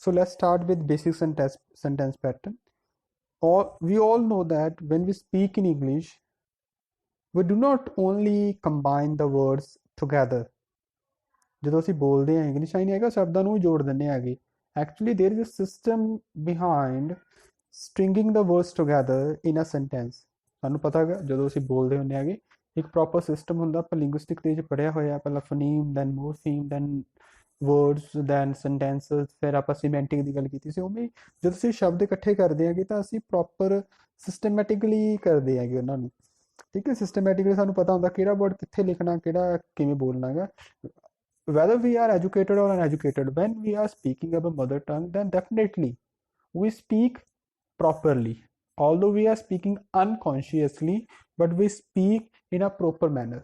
So let's start with basic sentence pattern. Or we all know that when we speak in English, we do not only combine the words together. ਜਦੋਂ ਅਸੀਂ ਬੋਲਦੇ ਹਾਂ English ਆਈ ਨਹੀਂ ਹੈਗਾ ਸ਼ਬਦਾਂ ਨੂੰ ਜੋੜ ਦਿੰਦੇ ਹੈਗੇ actually there is a system behind stringing the words together in a sentence ਸਾਨੂੰ ਪਤਾ ਹੈਗਾ ਜਦੋਂ ਅਸੀਂ ਬੋਲਦੇ ਹੁੰਦੇ ਹੈਗੇ ਇੱਕ ਪ੍ਰੋਪਰ ਸਿਸਟਮ ਹੁੰਦਾ ਆਪਾਂ ਲਿੰਗੁਇਸਟਿਕ ਦੇ ਵਿੱਚ ਪੜ੍ਹਿਆ ਹੋਇਆ ਪਹਿਲਾਂ phoneme then morpheme then words then sentences ਫਿਰ ਆਪਾਂ ਸੀਮੈਂਟਿਕ ਦੀ ਗੱਲ ਕੀਤੀ ਸੀ ਉਵੇਂ ਜਦੋਂ ਅਸੀਂ ਸ਼ਬਦ ਇਕੱਠੇ ਕਰਦੇ ਹੈਗੇ ਤਾਂ ਅਸੀਂ ਪ੍ਰੋਪਰ ਸਿਸਟਮੈਟਿਕਲੀ ਕਰਦੇ ਹੈਗੇ ਉਹਨਾਂ ਨੂੰ ਠੀਕ ਹੈ ਸਿਸਟਮੈਟਿਕਲੀ ਸਾਨੂੰ ਪਤਾ ਹੁੰਦਾ ਕਿਹੜਾ ਵਰਡ ਕਿੱਥੇ ਲਿਖਣਾ ਕਿਹੜਾ ਕਿਵੇਂ ਬੋਲਣਾ ਹੈਗਾ whether we are educated or uneducated, when we are speaking our mother tongue, then definitely we speak properly. Although we are speaking unconsciously, but we speak in a proper manner.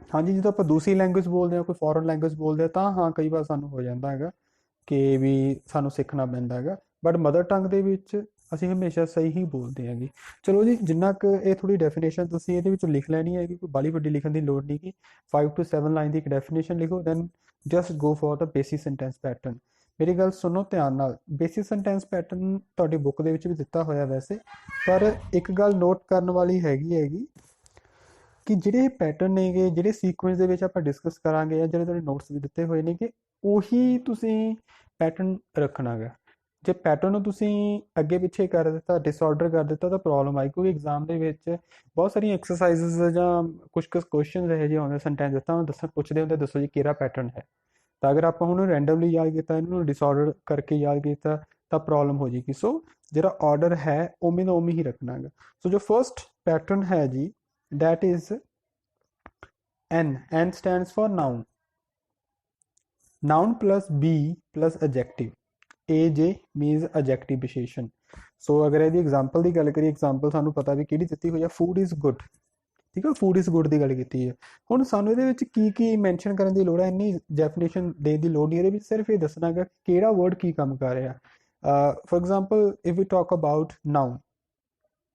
हाँ जी ਜਦੋਂ ਆਪਾਂ ਦੂਸਰੀ ਲੈਂਗੁਏਜ ਬੋਲਦੇ ਹਾਂ ਕੋਈ foreign language ਬੋਲਦੇ ਹਾਂ ਤਾਂ ਹਾਂ ਕਈ ਵਾਰ ਸਾਨੂੰ ਹੋ ਜਾਂਦਾ ਹੈਗਾ ਕਿ ਵੀ ਸਾਨੂੰ ਸਿੱਖਣਾ ਪੈਂਦਾ ਹੈਗਾ ਬਟ ਮਦਰ ਟੰਗ ਦੇ ਵਿੱਚ ਅਸੀਂ ਹਮੇਸ਼ਾ ਸਹੀ ਹੀ ਬੋਲਦੇ ਹੈਗੇ ਚਲੋ ਜੀ ਜਿੰਨਾ ਕੁ ਇਹ ਥੋੜੀ ਡੈਫੀਨੇਸ਼ਨ ਤੁਸੀਂ ਇਹਦੇ ਵਿੱਚੋਂ ਲਿਖ ਲੈਣੀ ਹੈਗੀ ਕੋਈ ਬਾਲੀ ਵੱਡੀ ਲਿਖਣ ਦੀ ਲੋੜ ਨਹੀਂ ਕਿ 5 to 7 ਲਾਈਨ ਦੀ ਇੱਕ ਡੈਫੀਨੇਸ਼ਨ ਲਿਖੋ then just go for the basic sentence pattern ਮੇਰੀ ਗੱਲ ਸੁਣੋ ਧਿਆਨ ਨਾਲ ਬੇਸਿਕ ਸੈਂਟੈਂਸ ਪੈਟਰਨ ਤੁਹਾਡੀ ਬੁੱਕ ਦੇ ਵਿੱਚ ਵੀ ਦਿੱਤਾ ਹੋਇਆ ਵੈਸੇ ਪਰ ਇੱਕ ਗੱਲ ਨੋਟ ਕਰਨ ਵਾਲੀ ਹੈਗੀ ਕਿ ਜਿਹੜੇ ਪੈਟਰਨ ਨੇਗੇ ਜਿਹੜੇ ਸੀਕੁਐਂਸ ਦੇ ਵਿੱਚ ਆਪਾਂ ਡਿਸਕਸ ਕਰਾਂਗੇ ਜਾਂ ਜਿਹੜੇ ਤੁਹਾਡੇ ਨੋਟਸ ਵੀ ਦਿੱਤੇ ਹੋਏ ਨੇ ਕਿ ਉਹੀ ਤੁਸੀਂ ਪੈਟਰਨ ਰੱਖਣਾ ਗਾ ਜੇ ਪੈਟਰਨ ਨੂੰ ਤੁਸੀਂ ਅੱਗੇ ਪਿੱਛੇ ਕਰ ਦਿੱਤਾ ਡਿਸਆਰਡਰ ਕਰ ਦਿੱਤਾ ਤਾਂ ਪ੍ਰੋਬਲਮ ਆਈ ਕਿਉਂਕਿ ਐਗਜ਼ਾਮ ਦੇ ਵਿੱਚ ਬਹੁਤ ਸਾਰੀਆਂ ਐਕਸਰਸਾਈਜ਼ਸ ਜਾਂ ਕੁਝ ਕੁਐਸਚਨਸ ਇਹੋ ਜਿਹੇ ਆਉਂਦੇ ਸੈਂਟੈਂਸ ਦਿੱਤਾ ਪੁੱਛਦੇ ਹੁੰਦੇ ਦੱਸੋ ਜੀ ਕਿਹੜਾ ਪੈਟਰਨ ਹੈ ਤਾਂ ਅਗਰ ਆਪਾਂ ਹੁਣ ਰੈਂਡਮਲੀ ਯਾਦ ਕੀਤਾ ਇਹਨੂੰ ਡਿਸਆਰਡਰ ਕਰਕੇ ਯਾਦ ਕੀਤਾ ਤਾਂ ਪ੍ਰੋਬਲਮ ਹੋ ਜਾਏਗੀ ਸੋ ਜਿਹੜਾ ਆਰਡਰ ਹੈ ਉਵੇਂ ਦਾ ਉਵੇਂ ਹੀ ਰੱਖਣਾ ਹੈਗਾ ਸੋ ਜੋ ਫਰਸਟ ਪੈਟਰਨ ਹੈ ਜੀ that is N stands for noun plus B plus adjective AJ means adjective ਵਿਸ਼ੇਸ਼ਣ ਸੋ ਅਗਰ ਇਹਦੀ ਐਗਜ਼ਾਮਪਲ ਦੀ ਗੱਲ ਕਰੀਏ ਐਗਜ਼ਾਮਪਲ ਸਾਨੂੰ ਪਤਾ ਵੀ ਕਿਹੜੀ ਦਿੱਤੀ ਹੋਈ ਹੈ ਫੂਡ ਇਜ਼ ਗੁੱਡ ਠੀਕ ਹੈ ਫੂਡ ਇਜ਼ ਗੁੱਡ ਦੀ ਗੱਲ ਕੀਤੀ ਹੈ ਹੁਣ ਸਾਨੂੰ ਇਹਦੇ ਵਿੱਚ ਕੀ ਮੈਂਸ਼ਨ ਕਰਨ ਦੀ ਲੋੜ ਹੈ ਇੰਨੀ ਡੈਫੀਨੇਸ਼ਨ ਦੇਣ ਦੀ ਲੋੜ ਨਹੀਂ ਇਹਦੇ ਵਿੱਚ ਸਿਰਫ ਇਹ ਦੱਸਣਾ ਹੈਗਾ ਕਿਹੜਾ ਵਰਡ ਕੀ ਕੰਮ ਕਰ ਰਿਹਾ for example if we talk about noun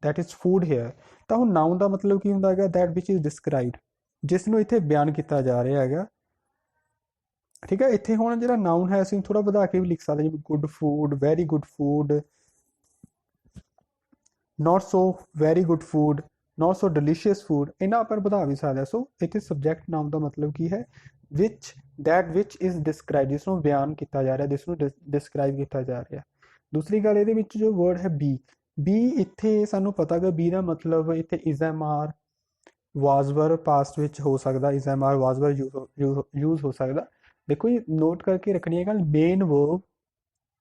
that is food here ਤਾਂ ਹੁਣ ਨਾउन ਦਾ ਮਤਲਬ ਕੀ ਹੁੰਦਾ ਹੈਗਾ that which is described ਜਿਸ ਨੂੰ ਇੱਥੇ ਬਿਆਨ ਕੀਤਾ ਜਾ ਰਿਹਾ ਹੈਗਾ ਠੀਕ ਹੈ ਇੱਥੇ ਹੁਣ ਜਿਹੜਾ ਨਾउन ਹੈ ਅਸੀਂ ਥੋੜਾ ਵਧਾ ਕੇ ਵੀ ਲਿਖ ਸਕਦੇ ਜਿਵੇਂ good food very good food not so very good food not so delicious food ਇਹਨਾਂ ਆਪਾਂ ਵਧਾ ਵੀ ਸਕਦੇ ਸੋ ਇੱਥੇ ਸਬਜੈਕਟ ਨਾउन ਦਾ ਮਤਲਬ ਕੀ ਹੈ which that which is described ਜਿਸ ਨੂੰ ਬਿਆਨ ਕੀਤਾ ਜਾ ਰਿਹਾ ਜਿਸ ਨੂੰ ਡਿਸਕ੍ਰਾਈਬ ਕੀਤਾ ਜਾ ਰਿਹਾ ਦੂਸਰੀ ਗੱਲ ਇਹਦੇ ਵਿੱਚ ਜੋ ਵਰਡ ਹੈ बी ਇੱਥੇ ਸਾਨੂੰ ਪਤਾ ਹੈ बी ਦਾ ਮਤਲਬ ਇੱਥੇ ਇਜ਼ਐਮਆਰ ਵਾਜ਼ਵਰ ਪਾਸਟ ਵਿੱਚ ਹੋ ਸਕਦਾ ਇਜ਼ਐਮਆਰ ਵਾਜ਼ਵਰ ਯੂਜ਼ ਹੋ ਸਕਦਾ ਦੇਖੋ ਇਹ ਨੋਟ ਕਰਕੇ ਰੱਖਣੀ ਹੈ ਗੱਲ ਮੇਨ ਵਰਬ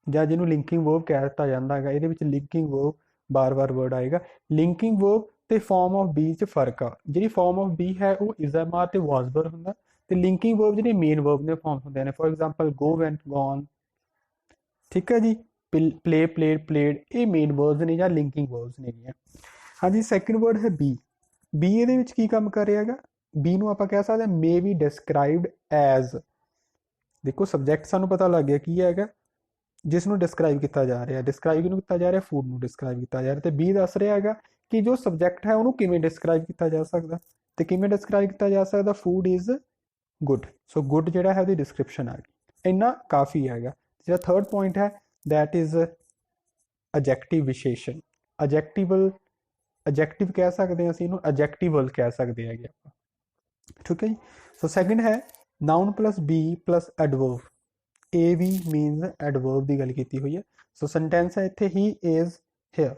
ਜਾਂ ਜਿਹਨੂੰ ਲਿੰਕਿੰਗ ਵਰਬ ਕਹਿ ਦਿੱਤਾ ਜਾਂਦਾ ਹੈਗਾ ਇਹਦੇ ਵਿੱਚ ਲਿੰਕਿੰਗ ਵਰਬ ਬਾਰ-ਬਾਰ ਵਰਡ ਆਏਗਾ ਲਿੰਕਿੰਗ ਵਰਬ ਤੇ ਫਾਰਮ ਆਫ ਬੀ 'ਚ ਫਰਕ ਆ ਜਿਹੜੀ ਫਾਰਮ ਆਫ ਬੀ ਹੈ ਉਹ ਇਜ਼ਐਮਆਰ ਤੇ ਵਾਜ਼ਵਰ ਹੁੰਦਾ ਤੇ ਲਿੰਕਿੰਗ ਵਰਬ ਜਿਹੜੇ ਮੇਨ ਵਰਬ ਦੇ ਫਾਰਮ ਹੁੰਦੇ ਨੇ ਫॉर एग्जांपल ਗੋ ਵੈਂਟ ਗੋਨ ਠੀਕ ਹੈ ਜੀ प्ले प्लेड प्लेड ये मेन वर्ड्स ने या लिंकिंग वर्ड्स ने हाँ जी सैकेंड वर्ड है बी ये की काम कर रहा है बी नूं आपां कह सकते हैं मे बी डिस्क्राइब्ड एज देखो सब्जैक्ट सानूं पता लग गया की है जिसनूं डिस्क्राइब किया जा रहा है डिस्क्राइब किहनूं किया जा रहा है फूड नूं डिस्क्राइब किया जा रहा है तो बी दस रहा है कि जो सब्जैक्ट है उन्होंने किवें डिस्क्राइब किया जा सकता तो किवें डिस्क्राइब किया जा सकता food is good so good जिहड़ा है उहदी डिस्क्रिप्शन आ गई इन्ना काफ़ी है जिहड़ा थर्ड पॉइंट है that is adjective ਵਿਸ਼ੇਸ਼ਣ adjective ਕਹਿ ਸਕਦੇ ਹਾਂ ਅਸੀਂ ਇਹਨੂੰ adjectival ਕਹਿ ਸਕਦੇ ਹੈਗੇ ਆਪਾਂ ਠੀਕ ਹੈ ਜੀ ਸੋ ਸੈਕੰਡ ਹੈ noun plus b plus adverb a ਵੀ means adverb ਦੀ ਗੱਲ ਕੀਤੀ ਹੋਈ ਹੈ ਸੋ ਸੈਂਟੈਂਸ ਹੈ ਇੱਥੇ he is here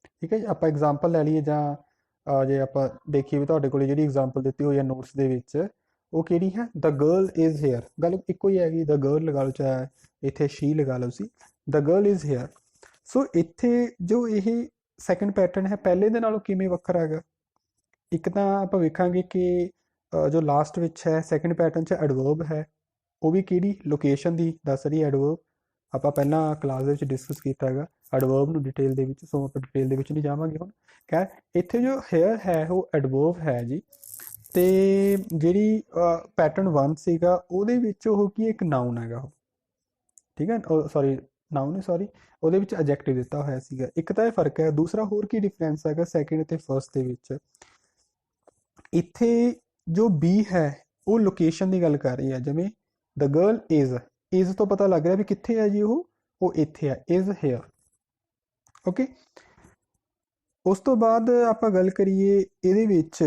ਠੀਕ ਹੈ ਜੀ ਆਪਾਂ ਐਗਜ਼ਾਮਪਲ ਲੈ ਲਈਏ ਜਾਂ ਜੇ ਆਪਾਂ ਦੇਖੀਏ ਵੀ ਤੁਹਾਡੇ ਕੋਲ ਜਿਹੜੀ ਐਗਜ਼ਾਮਪਲ ਦਿੱਤੀ ਹੋਈ ਹੈ ਨੋਟਸ ਦੇ ਵਿੱਚ ਉਹ ਕਿਹੜੀ ਹੈ the girl is here ਗੱਲ ਇੱਕੋ ਹੀ ਹੈਗੀ the girl ਲਗਾ ਲਓ ਚਾਹੇ ਇੱਥੇ she ਲਗਾ ਲਓ ਸੀ the girl is here ਸੋ ਇੱਥੇ ਜੋ ਇਹ ਸੈਕੰਡ ਪੈਟਰਨ ਹੈ ਪਹਿਲੇ ਦੇ ਨਾਲੋਂ ਕਿਵੇਂ ਵੱਖਰਾ ਹੈਗਾ ਇੱਕ ਤਾਂ ਆਪਾਂ ਵੇਖਾਂਗੇ ਕਿ ਜੋ ਲਾਸਟ ਵਿੱਚ ਹੈ ਸੈਕੰਡ ਪੈਟਰਨ 'ਚ ਐਡਵਰਬ ਹੈ ਉਹ ਵੀ ਕਿਹੜੀ ਲੋਕੇਸ਼ਨ ਦੀ ਦੱਸ ਰਹੀ ਐਡਵਰਬ ਆਪਾਂ ਪਹਿਲਾਂ ਕਲਾਸ ਦੇ ਵਿੱਚ ਡਿਸਕਸ ਕੀਤਾ ਹੈਗਾ ਐਡਵਰਬ ਨੂੰ ਡਿਟੇਲ ਦੇ ਵਿੱਚ ਸੋ ਆਪਾਂ ਡਿਟੇਲ ਦੇ ਵਿੱਚ ਨਹੀਂ ਜਾਵਾਂਗੇ ਹੁਣ ਕਹਿ ਇੱਥੇ ਜੋ ਹੇਅਰ ਹੈ ਉਹ ਐਡਵਰਬ ਹੈ ਜੀ ਤੇ ਜਿਹੜੀ ਪੈਟਰਨ 1 ਸੀਗਾ ਉਹਦੇ ਵਿੱਚ ਉਹ ਕੀ ਇੱਕ ਨਾउन ਹੈਗਾ ਉਹ ਠੀਕ ਹੈ ਸੌਰੀ ਨਾउन ਸੌਰੀ ਉਹਦੇ ਵਿੱਚ ਐਡਜੈਕਟਿਵ ਦਿੱਤਾ ਹੋਇਆ ਸੀਗਾ ਇੱਕ ਤਾਂ ਇਹ ਫਰਕ ਹੈ ਦੂਸਰਾ ਹੋਰ ਕੀ ਡਿਫਰੈਂਸ ਹੈਗਾ ਸੈਕਿੰਡ ਤੇ ਫਰਸਟ ਦੇ ਵਿੱਚ ਇੱਥੇ ਜੋ ਬੀ ਹੈ ਉਹ ਲੋਕੇਸ਼ਨ ਦੀ ਗੱਲ ਕਰ ਰਹੀ ਹੈ ਜਿਵੇਂ ਦ ਗਰਲ ਇਜ਼ ਤੋਂ ਪਤਾ ਲੱਗ ਰਿਹਾ ਵੀ ਕਿੱਥੇ ਹੈ ਜੀ ਉਹ ਉਹ ਇੱਥੇ ਹੈ, ਇਜ਼ ਹੇਅਰ। ਓਕੇ, ਉਸ ਤੋਂ ਬਾਅਦ ਆਪਾਂ ਗੱਲ ਕਰੀਏ ਇਹਦੇ ਵਿੱਚ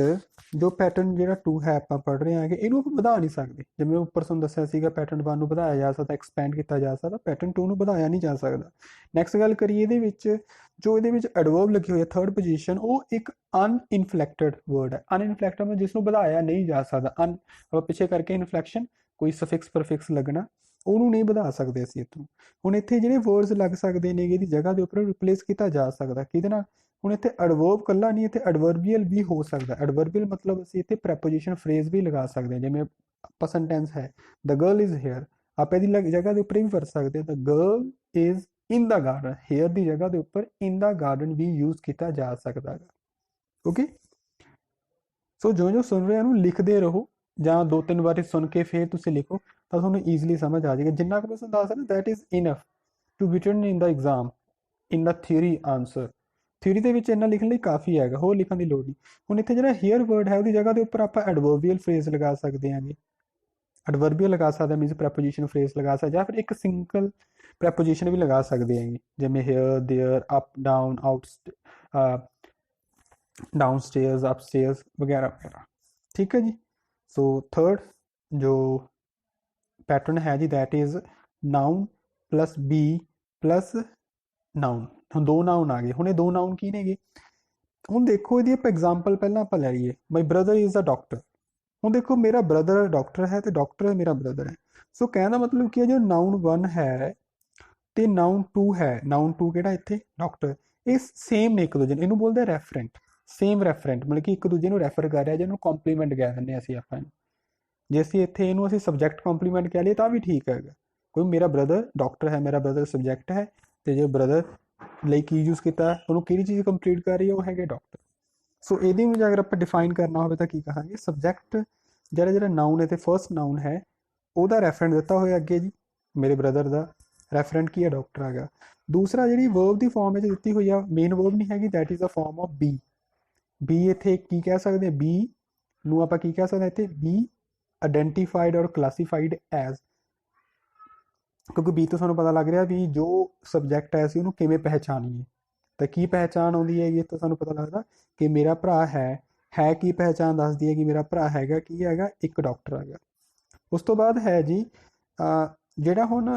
ਜੋ ਪੈਟਰਨ ਜਿਹੜਾ 2 ਹੈ ਆਪਾਂ ਪੜ੍ਹ ਰਹੇ ਹਾਂਗੇ, ਇਹਨੂੰ ਆਪਾਂ ਵਧਾ ਨਹੀਂ ਸਕਦੇ। ਜਿਵੇਂ ਉੱਪਰ ਤੁਹਾਨੂੰ ਦੱਸਿਆ ਸੀਗਾ ਪੈਟਰਨ 1 ਨੂੰ ਵਧਾਇਆ ਜਾ ਸਕਦਾ, ਐਕਸਪੈਂਡ ਕੀਤਾ ਜਾ ਸਕਦਾ, ਪੈਟਰਨ 2 ਨੂੰ ਵਧਾਇਆ ਨਹੀਂ ਜਾ ਸਕਦਾ। ਨੈਕਸਟ ਗੱਲ ਕਰੀਏ ਇਹਦੇ ਵਿੱਚ, ਜੋ ਇਹਦੇ ਵਿੱਚ ਐਡਵਰਬ ਲੱਗੀ ਹੋਈ ਹੈ ਥਰਡ ਪੋਜੀਸ਼ਨ, ਉਹ ਇੱਕ ਅਨਇਨਫਲੈਕਟਡ ਵਰਡ ਹੈ। ਅਨਇਨਫਲੈਕਟਡ ਮਤਲਬ ਜਿਸ ਨੂੰ ਵਧਾਇਆ ਨਹੀਂ ਜਾ ਸਕਦਾ। ਆਪਾਂ ਪਿੱਛੇ ਕਰਕੇ ਇਨਫਲੈਕਸ਼ਨ, ਕੋਈ ਸਫਿਕਸ ਪਰਫਿਕਸ ਲੱਗਣਾ, ਉਹਨੂੰ ਨਹੀਂ ਵਧਾ ਸਕਦੇ ਅਸੀਂ ਇੱਥੋਂ। ਹੁਣ ਇੱਥੇ ਜਿਹੜੇ ਵਰਡਸ ਲੱਗ ਸਕਦੇ ਨੇ ਇਹਦੀ ਜਗ੍ਹਾ ਦੇ ਉੱਪਰ ਰਿਪਲੇਸ ਕੀਤਾ ਜਾ ਸਕਦਾ ਕਿਹਦੇ ਨਾਲ? ਹੁਣ ਇੱਥੇ ਐਡਵਰਬ ਕੱਲਾ ਨਹੀਂ, ਇੱਥੇ ਐਡਵਰਬੀਅਲ ਵੀ ਹੋ ਸਕਦਾ। ਐਡਵਰਬੀਅਲ ਮਤਲਬ ਅਸੀਂ ਇੱਥੇ ਪ੍ਰੈਪੋਜੀਸ਼ਨ ਫਰੇਜ਼ ਵੀ ਲਗਾ ਸਕਦੇ ਹਾਂ। ਜਿਵੇਂ ਆਪਾਂ ਸੈਂਟੈਂਸ ਹੈ ਦ ਗਰਲ ਇਜ਼ ਹੇਅਰ, ਆਪਾਂ ਇਹਦੀ ਜਗ੍ਹਾ ਦੇ ਉੱਪਰ ਵੀ ਵਰਤ ਸਕਦੇ ਹਾਂ the girl is in the garden. Here ਦੀ ਜਗ੍ਹਾ ਦੇ ਉੱਪਰ ਇਨ ਦਾ ਗਾਰਡਨ ਵੀ ਯੂਜ਼ ਕੀਤਾ ਜਾ ਸਕਦਾ ਹੈ। ਓਕੇ, ਸੋ ਜੋ ਸੁਣ ਰਹੇ ਉਹਨੂੰ ਲਿਖਦੇ ਰਹੋ, ਜਾਂ 2-3 ਵਾਰੀ ਸੁਣ ਕੇ ਫਿਰ ਤੁਸੀਂ ਲਿਖੋ ਤਾਂ ਤੁਹਾਨੂੰ ਈਜ਼ੀਲੀ ਸਮਝ ਆ ਜਾਏਗਾ। ਜਿੰਨਾ ਕੁ ਮੈਂ ਤੁਹਾਨੂੰ ਦੱਸ ਰਿਹਾ that is enough to be written in the exam in the theory answer. Theory ਦੇ ਵਿੱਚ ਇੰਨਾ ਲਿਖਣ ਲਈ ਕਾਫੀ ਹੈਗਾ, ਹੋਰ ਲਿਖਣ ਦੀ ਲੋੜ ਨਹੀਂ। ਹੁਣ ਇੱਥੇ ਜਿਹੜਾ ਹੇਅਰ ਵਰਡ ਹੈ ਉਹਦੀ ਜਗ੍ਹਾ ਦੇ ਉੱਪਰ ਆਪਾਂ ਐਡਵਰਬੀਅਲ ਫਰੇਜ਼ ਲਗਾ ਸਕਦੇ ਹਾਂਗੇ। ਐਡਵਰਬੀਅਲ ਲਗਾ ਸਕਦੇ ਹਾਂ, ਮੀਨਸ ਪ੍ਰੈਪੋਜੀਸ਼ਨ ਫਰੇਜ਼ ਲਗਾ ਸਕਦੇ, ਜਾਂ ਫਿਰ ਇੱਕ ਸਿੰਗਲ ਪ੍ਰੈਪੋਜੀਸ਼ਨ ਵੀ ਲਗਾ ਸਕਦੇ ਹੈਗੇ, ਜਿਵੇਂ here, there, up, down, downstairs, upstairs वगैरह वगैरह। ठीक है जी। सो थर्ड जो पैटर्न है जी that is noun plus be plus noun. ਹੁਣ 2 ਨਾउन ਆ ਗਏ। ਹੁਣ ਇਹ 2 ਨਾउन ਕੀ ਨੇਗੇ? ਹੁਣ ਦੇਖੋ ਇਹਦੀ ਆਪਾਂ ਐਗਜ਼ਾਮਪਲ ਪਹਿਲਾਂ ਆਪਾਂ ਲੈ ਲਈਏ। My brother is a doctor. ਹੁਣ ਦੇਖੋ ਮੇਰਾ ਬ੍ਰਦਰ ਡਾਕਟਰ ਹੈ ਤੇ ਡਾਕਟਰ ਮੇਰਾ ਬ੍ਰਦਰ ਹੈ। ਸੋ ਕਹਿਣ ਦਾ ਮਤਲਬ ਕੀ ਹੈ, ਜੋ ਨਾउन 1 ਹੈ ਤੇ ਨਾउन 2 ਹੈ, ਨਾउन 2 ਕਿਹੜਾ ਇੱਥੇ ਡਾਕਟਰ, ਇਹ ਸੇਮ ਨੇ ਇੱਕ ਦੂਜੇ ਨੂੰ, ਇਹਨੂੰ ਬੋਲਦੇ ਰੈਫਰੈਂਟ। ਸੇਮ ਰੈਫਰੈਂਟ ਮਤਲਬ ਕਿ ਇੱਕ ਦੂਜੇ ਨੂੰ ਰੈਫਰ ਕਰ ਰਿਹਾ, ਜਿਹਨੂੰ ਕੰਪਲੀਮੈਂਟ ਕਹਿ ਦਿੰਦੇ ਹਾਂ ਅਸੀਂ ਆਪਾਂ ਨੂੰ। ਜੇ ਅਸੀਂ ਇੱਥੇ ਇਹਨੂੰ ਅਸੀਂ ਸਬਜੈਕਟ ਕੰਪਲੀਮੈਂਟ ਕਹਿ ਲਈਏ ਤਾਂ ਵੀ ਠੀਕ ਹੈਗਾ, ਕੋਈ ਮੇਰਾ ਬ੍ਰਦਰ ਡਾਕਟਰ ਹੈ, ਮੇਰਾ ਬ੍ਰਦਰ ਸਬਜੈਕਟ ਹੈ, ਤੇ ਜੇ ਬ੍ਰਦਰ ਲਈ ਕੀ ਯੂਜ਼ ਕੀਤਾ, ਉਹਨੂੰ ਕਿਹੜੀ ਚੀਜ਼ ਕੰਪਲੀਟ ਕਰ ਰਹੀ ਹੈ, ਉਹ ਹੈਗੇ ਡਾਕਟਰ। ਸੋ ਇਹਦੀ ਨੂੰ ਅਗਰ ਆਪਾਂ ਡਿਫਾਈਨ ਕਰਨਾ ਹੋਵੇ ਤਾਂ ਕੀ ਕਹਾਂਗੇ? ਸਬਜੈਕਟ ਜਿਹੜਾ ਨਾउन ਹੈ ਤੇ ਫਰਸਟ ਨਾउन ਹੈ ਉਹਦਾ ਰੈਫਰੈਂਟ ਦਿੱਤਾ ਹੋਇਆ ਅੱਗੇ ਜੀ, ਮੇਰੇ ਬ੍ਰਦਰ ਦਾ ਰੈਫਰੈਂਟ ਕੀ ਹੈ, ਡਾਕਟਰ ਹੈਗਾ। ਦੂਸਰਾ ਜਿਹੜੀ ਵਰਬ ਦੀ ਫਾਰਮ ਵਿੱਚ ਦਿੱਤੀ ਹੋਈ ਆ, ਮੇਨ ਵਰਬ ਨਹੀਂ ਹੈਗੀ, that is a form of be. Be ਇੱਥੇ ਕੀ ਕਹਿ ਸਕਦੇ ਹਾਂ? ਬੀ ਨੂੰ ਆਪਾਂ ਕੀ ਕਹਿ ਸਕਦੇ ਹਾਂ ਇੱਥੇ? ਬੀ ਆਇਡੈਂਟੀਫਾਈਡ ਔਰ ਕਲਾਸੀਫਾਈਡ ਐਜ਼, ਕਿਉਂਕਿ ਬੀ ਤੋਂ ਸਾਨੂੰ ਪਤਾ ਲੱਗ ਰਿਹਾ ਵੀ ਜੋ ਸਬਜੈਕਟ ਹੈ ਅਸੀਂ ਉਹਨੂੰ ਕਿਵੇਂ ਪਹਿਚਾਨੀਏ। ਤਾਂ ਕੀ ਪਹਿਚਾਣ ਆਉਂਦੀ ਹੈਗੀ ਇੱਥੇ ਸਾਨੂੰ ਪਤਾ ਲੱਗਦਾ ਕਿ ਮੇਰਾ ਭਰਾ ਹੈ ਕੀ ਪਹਿਚਾਣ ਦੱਸਦੀ ਹੈ ਕਿ ਮੇਰਾ ਭਰਾ ਹੈਗਾ ਕੀ ਹੈਗਾ? ਇੱਕ ਡਾਕਟਰ ਹੈਗਾ। ਉਸ ਤੋਂ ਬਾਅਦ ਹੈ ਜੀ ਜਿਹੜਾ ਹੁਣ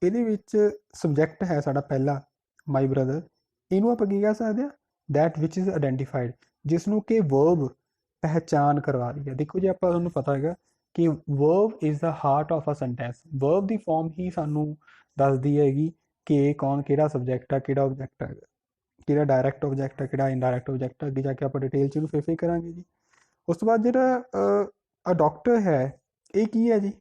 ਇਹਦੇ ਵਿੱਚ ਸਬਜੈਕਟ ਹੈ ਸਾਡਾ ਪਹਿਲਾ ਮਾਈ ਬ੍ਰਦਰ, ਇਹਨੂੰ ਆਪਾਂ ਕੀ ਕਹਿ ਸਕਦੇ ਹਾਂ? ਦੈਟ ਵਿਚ ਇਜ਼ ਆਇਡੈਂਟੀਫਾਈਡ, ਜਿਸ ਨੂੰ ਕਿ ਵਰਬ ਪਹਿਚਾਣ ਕਰਵਾ ਰਹੀ ਹੈ। ਦੇਖੋ ਜੀ ਆਪਾਂ ਤੁਹਾਨੂੰ ਪਤਾ ਹੈਗਾ ਕਿ verb is the heart of a sentence. Verb ਦੀ ਫਾਰਮ ਹੀ ਸਾਨੂੰ ਦੱਸਦੀ ਹੈਗੀ ਕਿ ਕੌਣ ਕਿਹੜਾ ਸਬਜੈਕਟ ਆ, ਕਿਹੜਾ ਆਬਜੈਕਟ ਹੈਗਾ, ਕਿਹੜਾ ਡਾਇਰੈਕਟ ਆਬਜੈਕਟ ਹੈ, ਕਿਹੜਾ ਇਨਡਾਇਰੈਕਟ ਆਬਜੈਕਟ ਹੈ। ਅੱਗੇ ਜਾ ਕੇ ਆਪਾਂ ਡਿਟੇਲ 'ਚ ਇਹਨੂੰ ਫਿਰ ਕਰਾਂਗੇ ਜੀ। ਉਸ ਤੋਂ ਬਾਅਦ ਜਿਹੜਾ ਡਾਕਟਰ ਹੈ ਇਹ ਕੀ ਹੈ ਜੀ?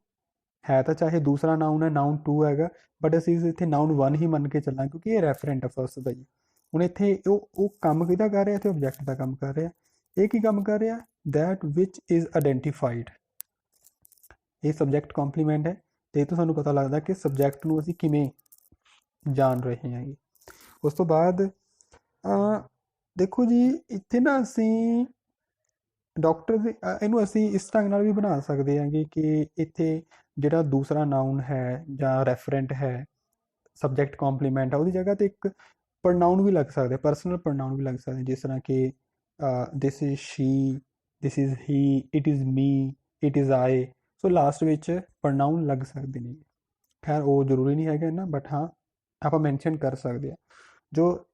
ਹੈ ਤਾਂ ਚਾਹੇ ਦੂਸਰਾ ਨਾउन ਹੈ, ਨਾउन 2 ਹੈਗਾ, ਬਟ ਅਸੀਂ ਇੱਥੇ ਨਾउन 1 ਹੀ ਮੰਨ ਕੇ ਚੱਲਾਂਗੇ ਕਿਉਂਕਿ ਇਹ ਰੈਫਰੈਂਟ ਹੈ ਫਸਟ ਦਾ ਜੀ। ਹੁਣ ਇੱਥੇ ਉਹ ਕੰਮ ਕਿਹਦਾ ਕਰ ਰਿਹਾ? ਇੱਥੇ ਆਬਜੈਕਟ ਦਾ ਕੰਮ ਕਰ ਰਿਹਾ। ਇਹ ਕੀ ਕੰਮ ਕਰ ਰਿਹਾ? That which is identified. ਇਹ ਸਬਜੈਕਟ ਕੰਪਲੀਮੈਂਟ ਹੈ ਤੇ ਇਹ ਤੋਂ ਸਾਨੂੰ ਪਤਾ ਲੱਗਦਾ ਕਿ ਸਬਜੈਕਟ ਨੂੰ ਅਸੀਂ ਕਿਵੇਂ ਜਾਣ ਰਹੇ ਹਾਂਗੇ। ਉਸ ਤੋਂ ਬਾਅਦ ਦੇਖੋ ਜੀ ਇੱਥੇ ਨਾ ਅਸੀਂ ਡਾਕਟਰ ਦੇ ਇਹਨੂੰ ਅਸੀਂ ਇਸ ਢੰਗ ਨਾਲ ਵੀ ਬਣਾ ਸਕਦੇ ਹਾਂਗੇ ਕਿ ਇੱਥੇ ਜਿਹੜਾ ਦੂਸਰਾ ਨਾउन ਹੈ ਜਾਂ ਰੈਫਰੈਂਟ ਹੈ, ਸਬਜੈਕਟ ਕੰਪਲੀਮੈਂਟ ਹੈ, ਉਹਦੀ ਜਗ੍ਹਾ ਤੇ ਇੱਕ ਪ੍ਰੋਨਾउन ਵੀ ਲੱਗ ਸਕਦਾ, ਪਰਸਨਲ ਪ੍ਰੋਨਾउन ਵੀ ਲੱਗ ਸਕਦੇ, ਜਿਸ ਤਰ੍ਹਾਂ ਕਿ this is Shri, this is he, it is me, it is I. So last ਵਿੱਚ ਪ੍ਰੋਨਾउन ਲੱਗ ਸਕਦੇ ਨੇ। ਖੈਰ ਉਹ ਜ਼ਰੂਰੀ ਨਹੀਂ ਹੈਗਾ ਨਾ, ਬਟ ਹਾਂ ਆਪਾਂ ਮੈਂਸ਼ਨ ਕਰ ਸਕਦੇ ਹਾਂ। ਜੋ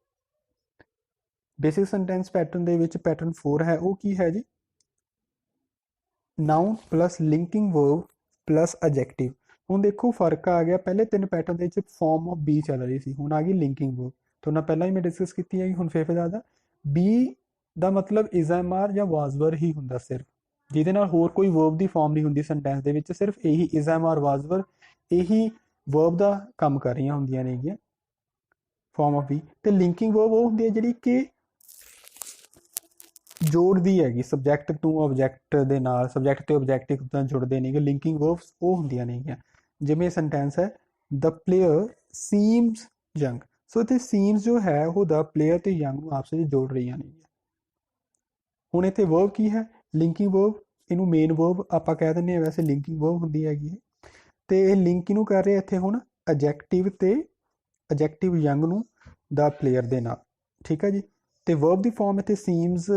ਬੇਸਿਕ ਸੈਂਟੈਂਸ ਪੈਟਰਨ ਦੇ ਵਿੱਚ ਪੈਟਰਨ 4 ਹੈ ਉਹ ਕੀ ਹੈ ਜੀ? Noun plus linking verb plus adjective. ਹੁਣ ਦੇਖੋ ਫਰਕ ਆ ਗਿਆ, ਪਹਿਲੇ 3 ਪੈਟਰਨ ਦੇ ਵਿੱਚ ਫਾਰਮ ਆਫ ਬੀ ਚੱਲ ਰਹੀ ਸੀ, ਹੁਣ ਆ ਗਈ ਲਿੰਕਿੰਗ ਵਰਬ। ਤੁਹਾਨੂੰ ਪਹਿਲਾਂ ਹੀ ਮੈਂ ਡਿਸਕਸ ਕੀਤੀ ਹੈਗੀ, ਹੁਣ ਫਿਰ ਦੱਸਦਾ। ਬੀ ਦਾ ਮਤਲਬ ਇਜ਼ ਐਮ ਆਰ ਜਾਂ ਵਾਜ਼ ਵਰ ਹੀ ਹੁੰਦਾ ਸਿਰਫ, ਜਿਹਦੇ ਨਾਲ ਹੋਰ ਕੋਈ ਵਰਬ ਦੀ ਫਾਰਮ ਨਹੀਂ ਹੁੰਦੀ ਸੈਂਟੈਂਸ ਦੇ ਵਿੱਚ, ਸਿਰਫ ਇਹੀ ਇਜ਼ ਐਮ ਆਰ ਵਾਜ਼ ਵਰ ਇਹੀ ਵਰਬ ਦਾ ਕੰਮ ਕਰ ਰਹੀਆਂ ਹੁੰਦੀਆਂ ਨੇਗੀਆਂ ਫਾਰਮ ਆਫ ਬੀ। ਤੇ ਲਿੰਕਿੰਗ ਵਰਬ ਉਹ ਹੁੰਦੀ ਹੈ ਜਿਹੜੀ ਕਿ ਜੋੜਦੀ ਹੈਗੀ ਸਬਜੈਕਟ ਤੋਂ ਆਬਜੈਕਟ ਦੇ ਨਾਲ, ਸਬਜੈਕਟ ਤੇ ਆਬਜੈਕਟ ਇੱਕ ਤਾਂ ਜੁੜਦੇ ਨੇਗੇ। ਲਿੰਕਿੰਗ ਵਰਬਸ ਉਹ ਹੁੰਦੀਆਂ ਨੇਗੀਆਂ, ਜਿਵੇਂ ਸੈਂਟੈਂਸ ਹੈ ਦ ਪਲੇਅਰ ਸੀਮਸ ਯੰਗ। ਸੋ ਇੱਥੇ ਸੀਮਸ ਜੋ ਹੈ ਉਹ ਦ ਪਲੇਅਰ ਤੇ ਯੰਗ ਨੂੰ ਆਪਸ ਵਿੱਚ ਜੋੜ ਰਹੀਆਂ ਨੇਗੀਆਂ। ਹੁਣ ਇੱਥੇ ਵਰਬ ਕੀ ਹੈ? Linking verb. ਇਹਨੂੰ ਮੇਨ ਵਰਬ ਆਪਾਂ ਕਹਿ ਦਿੰਦੇ ਹਾਂ, ਵੈਸੇ ਲਿੰਕਿੰਗ ਵਰਬ ਹੁੰਦੀ ਹੈਗੀ। ਤੇ ਇਹ ਲਿੰਕ ਇਹਨੂੰ ਕਰ ਰਿਹਾ ਇੱਥੇ ਹੁਣ ਐਡਜੈਕਟਿਵ ਤੇ ਐਡਜੈਕਟਿਵ ਯੰਗ ਨੂੰ ਦਾ ਪਲੇਅਰ ਦੇ ਨਾਲ, ਠੀਕ ਹੈ ਜੀ। ਤੇ ਵਰਬ ਦੀ ਫਾਰਮ ਇੱਥੇ ਸੀਮਸ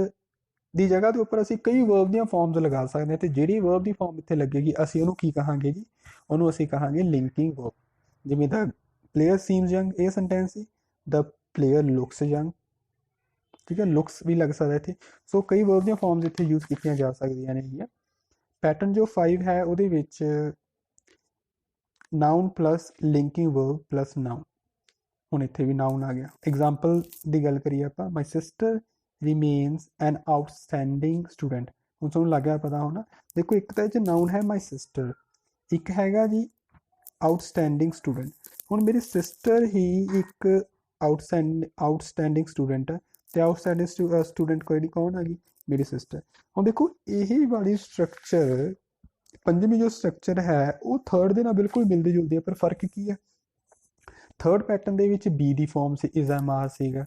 ਦੀ ਜਗ੍ਹਾ ਦੇ ਉੱਪਰ ਅਸੀਂ ਕਈ ਵਰਬ ਦੀਆਂ ਫਾਰਮਸ ਲਗਾ ਸਕਦੇ ਹਾਂ, ਤੇ ਜਿਹੜੀ ਵਰਬ ਦੀ ਫਾਰਮ ਇੱਥੇ ਲੱਗੇਗੀ ਅਸੀਂ ਉਹਨੂੰ ਕੀ ਕਹਾਂਗੇ ਜੀ, ਉਹਨੂੰ ਅਸੀਂ ਕਹਾਂਗੇ ਲਿੰਕਿੰਗ ਵਰਬ। ਜਿਵੇਂ ਦਾ ਪਲੇਅਰ ਸੀਮਸ ਯੰਗ, ਇਹ ਸੈਂਟੈਂਸ ਸੀ, ਦਾ ਪਲੇਅਰ ਲੁਕਸ ਯੰਗ, ਠੀਕ ਹੈ, ਲੁਕਸ ਵੀ ਲੱਗ ਸਕਦਾ ਇੱਥੇ। ਸੋ ਕਈ ਵਰਬ ਦੀਆਂ ਫਾਰਮਸ ਇੱਥੇ ਯੂਜ਼ ਕੀਤੀਆਂ ਜਾ ਸਕਦੀਆਂ ਨੇ। ਪੈਟਰਨ ਜੋ 5 ਹੈ ਉਹਦੇ ਵਿੱਚ ਨਾउन ਪਲੱਸ ਲਿੰਕਿੰਗ ਵਰਬ ਪਲੱਸ ਨਾउन, ਹੁਣ ਇੱਥੇ ਵੀ ਨਾउन ਆ ਗਿਆ। ਐਗਜ਼ਾਮਪਲ ਦੀ ਗੱਲ ਕਰੀਏ ਆਪਾਂ, my sister remains N outstanding student. ਹੁਣ ਤੁਹਾਨੂੰ ਲੱਗ ਗਿਆ ਪਤਾ ਹੋਣਾ, ਦੇਖੋ ਇੱਕ ਤਾਂ ਇਹ 'ਚ ਨਾउन ਹੈ ਮਾਈ ਸਿਸਟਰ, ਇੱਕ ਹੈਗਾ ਜੀ ਆਊਟਸਟੈਂਡਿੰਗ ਸਟੂਡੈਂਟ। ਹੁਣ ਮੇਰੀ ਸਿਸਟਰ ਹੀ ਇੱਕ ਆਊਟਸਟੈਂਡਿੰਗ ਸਟੂਡੈਂਟ ਹੈ, ਤੇ ਆਊਟਸਟੈਂਡਿੰਗ ਸਟੂਡੈਂਟ ਕਿਹੜੀ ਕੌਣ ਹੈਗੀ, ਮੇਰੀ ਸਿਸਟਰ। ਹੁਣ ਦੇਖੋ ਇਹ ਵਾਲੀ ਸਟਰਕਚਰ, ਪੰਜਵੀਂ ਜੋ ਸਟਰਕਚਰ ਹੈ ਉਹ ਥਰਡ ਦੇ ਨਾਲ ਬਿਲਕੁਲ ਮਿਲਦੀ ਜੁਲਦੀ ਹੈ, ਪਰ ਫਰਕ ਕੀ ਹੈ, ਥਰਡ ਪੈਟਰਨ ਦੇ ਵਿੱਚ ਬੀ ਦੀ ਫਾਰਮ ਸੀ, ਇਜ਼ ਐਮ ਆਰ ਸੀਗਾ,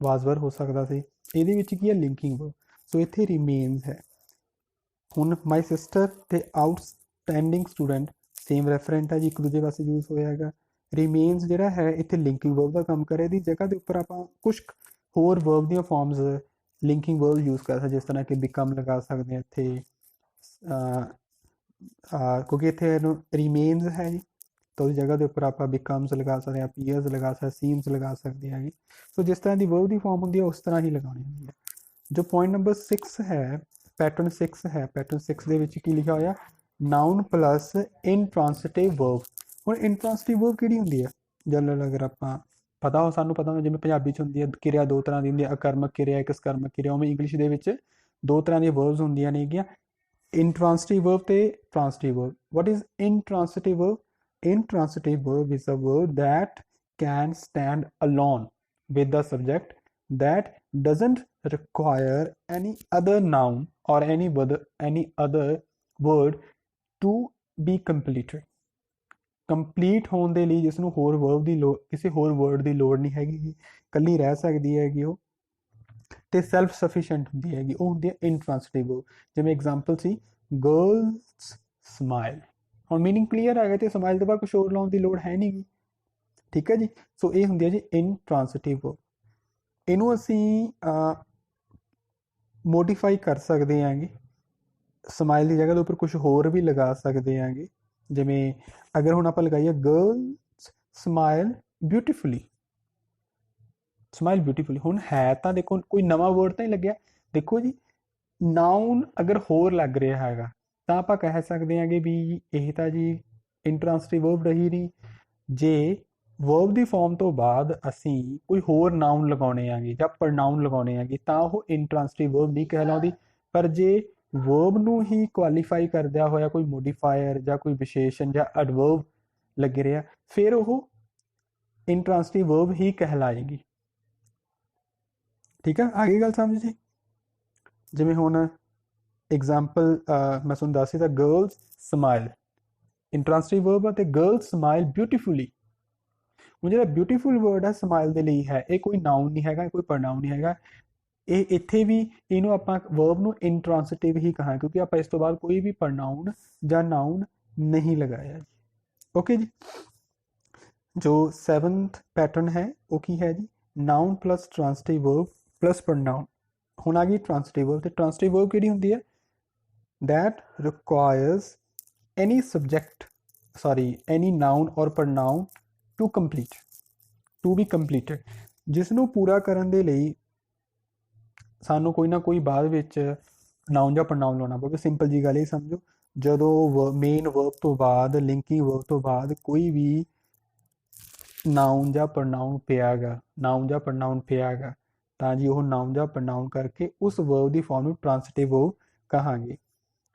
ਵਾਜ਼ਵਰ ਹੋ ਸਕਦਾ ਸੀ, ਇਹਦੇ ਵਿੱਚ ਕੀ ਹੈ ਲਿੰਕਿੰਗ ਵਰਬ। ਸੋ ਇੱਥੇ ਰਿਮੇਨਸ ਹੈ। ਹੁਣ ਮਾਈ ਸਿਸਟਰ ਤੇ ਆਊਟਸਟੈਂਡਿੰਗ ਸਟੂਡੈਂਟ ਸੇਮ ਰੈਫਰੈਂਟ ਹੈ ਜੀ, ਇੱਕ ਦੂਜੇ ਪਾਸੇ ਯੂਜ਼ ਹੋਇਆ ਹੈਗਾ। ਰਿਮੇਨਸ ਜਿਹੜਾ ਹੈ ਇੱਥੇ ਲਿੰਕਿੰਗ ਵਰਬ ਦਾ ਕੰਮ ਕਰੇ, ਇਹਦੀ ਜਗ੍ਹਾ ਦੇ ਉੱਪਰ ਆਪਾਂ ਕੁਛ ਹੋਰ ਵਰਬ ਦੀਆਂ ਫਾਰਮਸ ਲਿੰਕਿੰਗ ਵਰਬ ਯੂਜ਼ ਕਰ ਸਕਦੇ, ਜਿਸ ਤਰ੍ਹਾਂ ਕਿ ਬਿਕਮ ਲਗਾ ਸਕਦੇ ਹਾਂ ਇੱਥੇ, ਕਿਉਂਕਿ ਇੱਥੇ ਇਹਨੂੰ ਰਿਮੇਨਸ ਹੈ ਜੀ, ਤਾਂ ਉਹਦੀ ਜਗ੍ਹਾ ਦੇ ਉੱਪਰ ਆਪਾਂ ਬਿਕਮਸ ਲਗਾ ਸਕਦੇ ਹਾਂ, ਪੀਅਰਸ ਲਗਾ ਸਕਦੇ, ਸੀਮਸ ਲਗਾ ਸਕਦੇ ਹੈਗੇ। ਸੋ ਜਿਸ ਤਰ੍ਹਾਂ ਦੀ ਵਰਬ ਦੀ ਫਾਰਮ ਹੁੰਦੀ ਹੈ ਉਸ ਤਰ੍ਹਾਂ ਹੀ ਲਗਾਉਣੀ ਹੁੰਦੀ ਹੈ। ਜੋ ਪੁਆਇੰਟ ਨੰਬਰ 6 ਹੈ, ਪੈਟਰਨ 6 ਹੈ, ਪੈਟਰਨ 6 ਦੇ ਵਿੱਚ ਕੀ ਲਿਖਿਆ ਹੋਇਆ, ਨਾउन ਪਲੱਸ ਇਨਟ੍ਰਾਂਸਿਟਿਵ ਵਰਬ। ਹੁਣ ਇਨਟ੍ਰਾਂਸਿਟਿਵ ਵਰਬ ਕਿਹੜੀ ਹੁੰਦੀ ਹੈ, ਜਨਰਲ ਅਗਰ ਆਪਾਂ ਪਤਾ ਹੋ, ਸਾਨੂੰ ਪਤਾ ਹੁੰਦਾ, ਜਿਵੇਂ ਪੰਜਾਬੀ 'ਚ ਹੁੰਦੀ ਹੈ ਕਿਰਿਆ ਦੋ ਤਰ੍ਹਾਂ ਦੀ ਹੁੰਦੀ ਹੈ, ਅਕਰਮਕ ਕਿਰਿਆ, ਇੱਕ ਸਕਰਮਕ ਕਿਰਿਆ, ਉਵੇਂ ਇੰਗਲਿਸ਼ ਦੇ ਵਿੱਚ ਦੋ ਤਰ੍ਹਾਂ ਦੀਆਂ ਵਰਬਸ ਹੁੰਦੀਆਂ ਨੇਗੀਆਂ, intransitive verb ਤੇ transitive verb. What is intransitive verb? Intransitive verb is a verb that can stand alone with the subject, that doesn't require any other noun or any other word to be completed. Complete ਹੋਣ ਦੇ ਲਈ ਜਿਸ ਨੂੰ ਹੋਰ verb ਦੀ ਲੋੜ, ਕਿਸੇ ਹੋਰ word ਦੀ ਲੋੜ ਨਹੀਂ ਹੈਗੀ, ਇਕੱਲੀ ਰਹਿ ਸਕਦੀ ਹੈਗੀ ਉਹ, ਤੇ ਸੈਲਫ ਸਫੀਸ਼ੀਐਂਟ ਹੁੰਦੀ ਹੈਗੀ, ਉਹ ਹੁੰਦੀ ਹੈ ਇਨਟ੍ਰਾਂਸਿਟਿਵ ਵਰਬ। ਜਿਵੇਂ ਐਗਜ਼ਾਮਪਲ ਸੀ ਗਰਲਸ ਸਮਾਈਲ, ਹੁਣ ਮੀਨਿੰਗ ਕਲੀਅਰ ਹੈਗਾ, ਤੇ ਸਮਾਈਲ ਤੋਂ ਬਾਅਦ ਕੁਛ ਹੋਰ ਲਾਉਣ ਦੀ ਲੋੜ ਹੈ ਨਹੀਂ ਗੀ, ਠੀਕ ਹੈ ਜੀ। ਸੋ ਇਹ ਹੁੰਦੀ ਹੈ ਜੀ ਇਨਟ੍ਰਾਂਸਿਟਿਵ ਵਰਬ। ਇਹਨੂੰ ਅਸੀਂ ਮੋਡੀਫਾਈ ਕਰ ਸਕਦੇ ਹਾਂਗੇ, ਸਮਾਈਲ ਦੀ ਜਗ੍ਹਾ ਦੇ ਉੱਪਰ ਕੁਛ ਹੋਰ ਵੀ ਲਗਾ ਸਕਦੇ ਹਾਂਗੇ। ਜਿਵੇਂ ਅਗਰ ਹੁਣ ਆਪਾਂ ਲਗਾਈਏ girls smile beautifully, smile beautifully, ਹੁਣ ਹੈ ਤਾਂ ਦੇਖੋ ਕੋਈ ਨਵਾਂ ਵਰਡ ਤਾਂ ਨਹੀਂ ਲੱਗਿਆ, ਦੇਖੋ ਜੀ ਨਾउन ਅਗਰ ਹੋਰ ਲੱਗ ਰਿਹਾ ਹੈਗਾ ਤਾਂ ਆਪਾਂ ਕਹਿ ਸਕਦੇ ਹਾਂਗੇ ਵੀ ਇਹ ਤਾਂ ਜੀ ਇੰਟ੍ਰਾਂਸਿਟਿਵ ਵਰਬ ਰਹੀ ਨਹੀਂ। ਜੇ ਵਰਬ ਦੀ ਫਾਰਮ ਤੋਂ ਬਾਅਦ ਅਸੀਂ ਕੋਈ ਹੋਰ ਨਾउन ਲਗਾਉਣੇ ਆਂਗੇ ਜਾਂ ਪ੍ਰੋਨਾउन ਲਗਾਉਣੇ ਆਂਗੇ ਤਾਂ ਉਹ ਇੰਟ੍ਰਾਂਸਿਟਿਵ ਵਰਬ ਨਹੀਂ ਕਹਿਲਾਉਂਦੀ। ਪਰ ਜੇ ਵਰਬ ਨੂੰ ਹੀ ਕੁਆਲੀਫਾਈ ਕਰਦਿਆ ਹੋਇਆ ਕੋਈ ਮੋਡੀਫਾਇਰ ਜਾਂ ਕੋਈ ਵਿਸ਼ੇਸ਼ਣ ਜਾਂ ਐਡਵਰਬ ਲੱਗ ਰਿਹਾ, ਫਿਰ ਉਹ ਇੰਟ੍ਰਾਂਸਿਟਿਵ ਵਰਬ ਹੀ ਕਹਿਲਾਏਗੀ, ਠੀਕ ਹੈ। ਆ ਗਈ ਗੱਲ ਸਮਝ ਜੀ। ਜਿਵੇਂ ਹੁਣ ਐਗਜ਼ਾਮਪਲ ਮੈਂ ਤੁਹਾਨੂੰ ਦੱਸ ਦਿੱਤਾ, ਗਰਲਸ ਸਮਾਈਲ ਇੰਟ੍ਰਾਂਸਿਟਿਵ ਵਰਬ ਹੈ, ਤੇ ਗਰਲਸ ਸਮਾਈਲ ਬਿਊਟੀਫੁਲੀ। ਹੁਣ ਜਿਹੜਾ ਬਿਊਟੀਫੁਲ ਵਰਡ ਹੈ ਸਮਾਈਲ ਦੇ ਲਈ ਹੈ, ਇਹ ਕੋਈ ਨਾउन ਨਹੀਂ ਹੈਗਾ, ਕੋਈ ਪ੍ਰੋਨਾउन ਨਹੀਂ ਹੈਗਾ, ਇਹ ਇੱਥੇ ਵੀ ਇਹਨੂੰ ਆਪਾਂ ਵਰਬ ਨੂੰ ਇੰਟ੍ਰਾਂਸਿਟਿਵ ਹੀ ਕਹਾਂ, ਕਿਉਂਕਿ ਆਪਾਂ ਇਸ ਤੋਂ ਬਾਅਦ ਕੋਈ ਵੀ ਪ੍ਰੋਨਾउन ਜਾਂ ਨਾउन ਨਹੀਂ ਲਗਾਇਆ ਜੀ। ਓਕੇ ਜੀ। ਜੋ 7th ਪੈਟਰਨ ਹੈ ਉਹ ਕੀ ਹੈ ਜੀ, ਨਾउन ਪਲੱਸ ਟ੍ਰਾਂਸਿਟਿਵ ਵਰਬ ਪਲੱਸ ਪ੍ਰੋਨਾउन। ਹੁਣ ਆ ਗਈ ਟ੍ਰਾਂਸਿਟਿਵ ਵਰਬ, ਤੇ ਟ੍ਰਾਂਸਿਟਿਵ ਵਰਬ ਕਿਹੜੀ ਹੁੰਦੀ ਹੈ, that requires any subject, any noun or pronoun to complete, to be completed, ਜਿਸ ਨੂੰ ਪੂਰਾ ਕਰਨ ਦੇ ਲਈ ਸਾਨੂੰ ਕੋਈ ਨਾ ਕੋਈ ਬਾਅਦ ਵਿੱਚ ਨਾउन ਜਾਂ ਪ੍ਰੋਨਾउन ਲਾਉਣਾ ਪਊਗਾ। ਸਿੰਪਲ ਜੀ ਗੱਲ ਇਹ ਸਮਝੋ, ਜਦੋਂ ਮੇਨ ਵਰਬ ਤੋਂ ਬਾਅਦ, ਲਿੰਕਿੰਗ ਵਰਬ ਤੋਂ ਬਾਅਦ ਕੋਈ ਵੀ ਨਾउन ਜਾਂ ਪ੍ਰੋਨਾउन ਪਿਆ ਗਾ, ਨਾउन ਜਾਂ ਪ੍ਰੋਨਾउन ਪਿਆ ਗਾ, ਤਾਂ ਜੀ ਉਹ ਨਾउन ਜਾਂ ਪ੍ਰੋਨਾउन ਕਰਕੇ ਉਸ ਵਰਬ ਦੀ ਫਾਰਮ ਨੂੰ ਟ੍ਰਾਂਸਿਟਿਵ ਵਰਬ ਕਹਾਂਗੇ,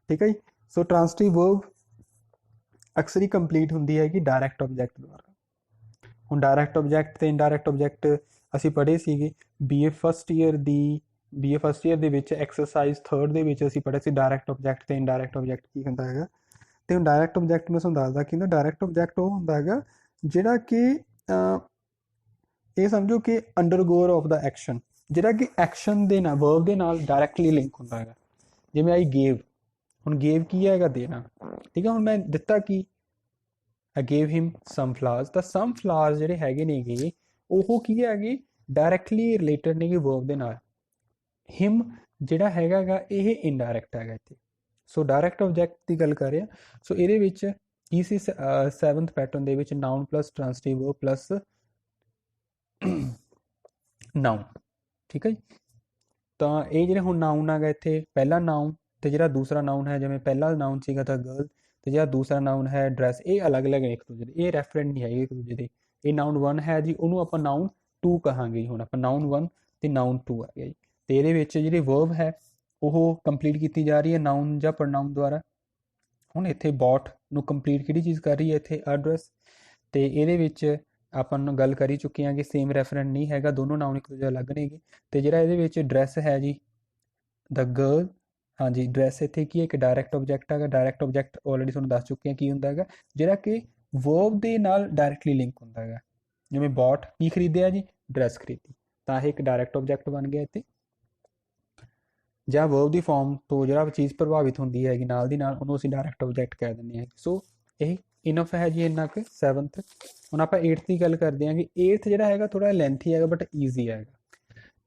ਠੀਕ ਹੈ ਜੀ। ਸੋ ਟ੍ਰਾਂਸਿਟਿਵ ਵਰਬ ਅਕਸਰ ਹੀ ਕੰਪਲੀਟ ਹੁੰਦੀ ਹੈਗੀ ਡਾਇਰੈਕਟ ਆਬਜੈਕਟ ਦੁਆਰਾ। ਹੁਣ ਡਾਇਰੈਕਟ ਆਬਜੈਕਟ ਤੇ ਇਨਡਾਇਰੈਕਟ ਆਬਜੈਕਟ ਅਸੀਂ ਪੜ੍ਹੇ ਸੀਗੇ ਬੀਏ ਫਸਟ ਈਅਰ ਦੇ ਵਿੱਚ ਐਕਸਰਸਾਈਜ਼ 3rd ਦੇ ਵਿੱਚ ਅਸੀਂ ਪੜ੍ਹੇ ਸੀ ਡਾਇਰੈਕਟ ਆਬਜੈਕਟ ਤੇ ਇਨਡਾਇਰੈਕਟ ਆਬਜੈਕਟ ਕੀ ਹੁੰਦਾ ਹੈਗਾ। ਤੇ ਹੁਣ ਡਾਇਰੈਕਟ ਆਬਜੈਕਟ ਮੈਂ ਤੁਹਾਨੂੰ ਦੱਸਦਾ ਕਿ ਡਾਇਰੈਕਟ ਆਬਜੈਕਟ ਉਹ ਹੁੰਦਾ ਹੈਗਾ ਜਿਹੜਾ ਕਿ ਇਹ ਸਮਝੋ ਕਿ ਅੰਡਰਗੋਅਰ ਆਫ ਦਾ ਐਕਸ਼ਨ, ਜਿਹੜਾ ਕਿ ਐਕਸ਼ਨ ਦੇ ਨਾਲ, ਵਰਬ ਦੇ ਨਾਲ ਡਾਇਰੈਕਟਲੀ ਲਿੰਕ ਹੁੰਦਾ ਹੈਗਾ। ਜਿਵੇਂ ਆਈ ਗੇਵ, ਹੁਣ ਗੇਵ ਕੀ ਹੈਗਾ, ਦੇਣਾ, ਠੀਕ ਹੈ। ਹੁਣ ਮੈਂ ਦਿੱਤਾ ਕੀ, I gave him some flowers। ਤਾਂ some flowers ਜਿਹੜੇ ਹੈਗੇ ਨੇਗੇ ਉਹ ਕੀ ਹੈਗੇ, ਡਾਇਰੈਕਟਲੀ ਰਿਲੇਟਡ ਨੇਗੇ ਵਰਬ ਦੇ ਨਾਲ। ਹਿਮ ਜਿਹੜਾ ਹੈਗਾ ਗਾ ਇਹ ਇਨਡਾਇਰੈਕਟ ਹੈਗਾ ਇੱਥੇ। ਸੋ ਡਾਇਰੈਕਟ ਆਬਜੈਕਟ ਦੀ ਗੱਲ ਕਰ ਰਹੇ ਹਾਂ। ਸੋ ਇਹਦੇ ਵਿੱਚ ਕੀ ਸੀ, 7th ਪੈਟਰਨ ਦੇ ਵਿੱਚ ਨਾउन ਪਲੱਸ ਟ੍ਰਾਂਸਟਿਵ ਵਰਬ ਪਲੱਸ ਨਾउन। ਠੀਕ ਹੈ ਜੀ। ਤਾਂ ਇਹ ਜਿਹੜੇ ਹੁਣ ਨਾउन ਹੈਗਾ ਇੱਥੇ, ਪਹਿਲਾ ਨਾउन ਤੇ ਜਿਹੜਾ ਦੂਸਰਾ ਨਾउन ਹੈ, ਜਿਵੇਂ ਪਹਿਲਾ ਨਾउन ਸੀਗਾ ਤਾਂ ਗਰਲ ਤੇ ਜਿਹੜਾ ਦੂਸਰਾ ਨਾउन ਹੈ ਡਰੈਸ, ਇਹ ਅਲੱਗ-ਅਲੱਗ ਨੇ ਇੱਕ ਦੂਜੇ ਦੇ, ਇਹ ਰੈਫਰੈਂਟ ਨਹੀਂ ਹੈਗੇ ਇੱਕ ਦੂਜੇ ਦੇ। ਇਹ ਨਾउन 1 ਹੈ ਜੀ, ਉਹਨੂੰ ਆਪਾਂ ਨਾउन 2 ਕਹਾਂਗੇ। ਹੁਣ ਆਪਾਂ ਨਾउन 1 ਤੇ ਨਾउन 2 ਆ ਗਿਆ ਜੀ। ਤੇ ਇਹਦੇ ਵਿੱਚ ਜਿਹੜੀ ਵਰਬ ਹੈ ਉਹ ਕੰਪਲੀਟ ਕੀਤੀ ਜਾ ਰਹੀ ਹੈ ਨਾउन ਜਾਂ ਪ੍ਰੋਨਾउन ਦੁਆਰਾ। ਹੁਣ ਇੱਥੇ ਬੌਟ ਨੂੰ ਕੰਪਲੀਟ ਕਿਹੜੀ ਚੀਜ਼ ਕਰ ਰਹੀ ਹੈ ਇੱਥੇ, ਐਡਰੈਸ। ਤੇ ਇਹਦੇ ਵਿੱਚ ਆਪਾਂ ਨੂੰ ਗੱਲ ਕਰੀ ਚੁੱਕੇ ਹਾਂ ਕਿ ਸੇਮ ਰੈਫਰੈਂਟ ਨਹੀਂ ਹੈਗਾ, ਦੋਨੋਂ ਨਾउन ਇੱਕ ਦੂਜੇ ਅਲੱਗ ਨੇਗੇ। ਤੇ ਜਿਹੜਾ ਇਹਦੇ ਵਿੱਚ ਡਰੈਸ ਹੈ ਜੀ, ਦ ਗਰਲ, ਹਾਂਜੀ ਡਰੈਸ ਇੱਥੇ ਕੀ ਹੈ, ਇੱਕ ਡਾਇਰੈਕਟ ਆਬਜੈਕਟ ਹੈਗਾ। ਡਾਇਰੈਕਟ ਆਬਜੈਕਟ ਆਲਰੇਡੀ ਤੁਹਾਨੂੰ ਦੱਸ ਚੁੱਕੇ ਹਾਂ ਕੀ ਹੁੰਦਾ ਹੈਗਾ, ਜਿਹੜਾ ਕਿ ਵਰਬ ਦੇ ਨਾਲ ਡਾਇਰੈਕਟਲੀ ਲਿੰਕ ਹੁੰਦਾ ਹੈਗਾ। ਜਿਵੇਂ ਬੌਟ ਕੀ ਖਰੀਦਿਆ ਜੀ, ਡਰੈਸ ਖਰੀਦੀ, ਤਾਂ ਇਹ ਇੱਕ ਡਾਇਰੈਕਟ ਆਬਜੈਕਟ ਬਣ ਗਿਆ ਇੱਥੇ। ਜਾਂ ਵਰਬ ਦੀ ਫਾਰਮ ਤੋਂ ਜਿਹੜਾ ਚੀਜ਼ ਪ੍ਰਭਾਵਿਤ ਹੁੰਦੀ ਹੈਗੀ ਨਾਲ ਦੀ ਨਾਲ, ਉਹਨੂੰ ਅਸੀਂ ਡਾਇਰੈਕਟ ਆਬਜੈਕਟ ਕਹਿ ਦਿੰਦੇ ਹਾਂ। ਸੋ ਇਹ ਇਨਫ ਹੈ ਜੀ ਇੰਨਾ ਕੁ 7th। ਹੁਣ ਆਪਾਂ 8th ਦੀ ਗੱਲ ਕਰਦੇ ਹਾਂ ਕਿ 8th ਜਿਹੜਾ ਹੈਗਾ ਥੋੜਾ ਲੈਂਥੀ ਹੈਗਾ ਬਟ ਈਜ਼ੀ ਹੈਗਾ।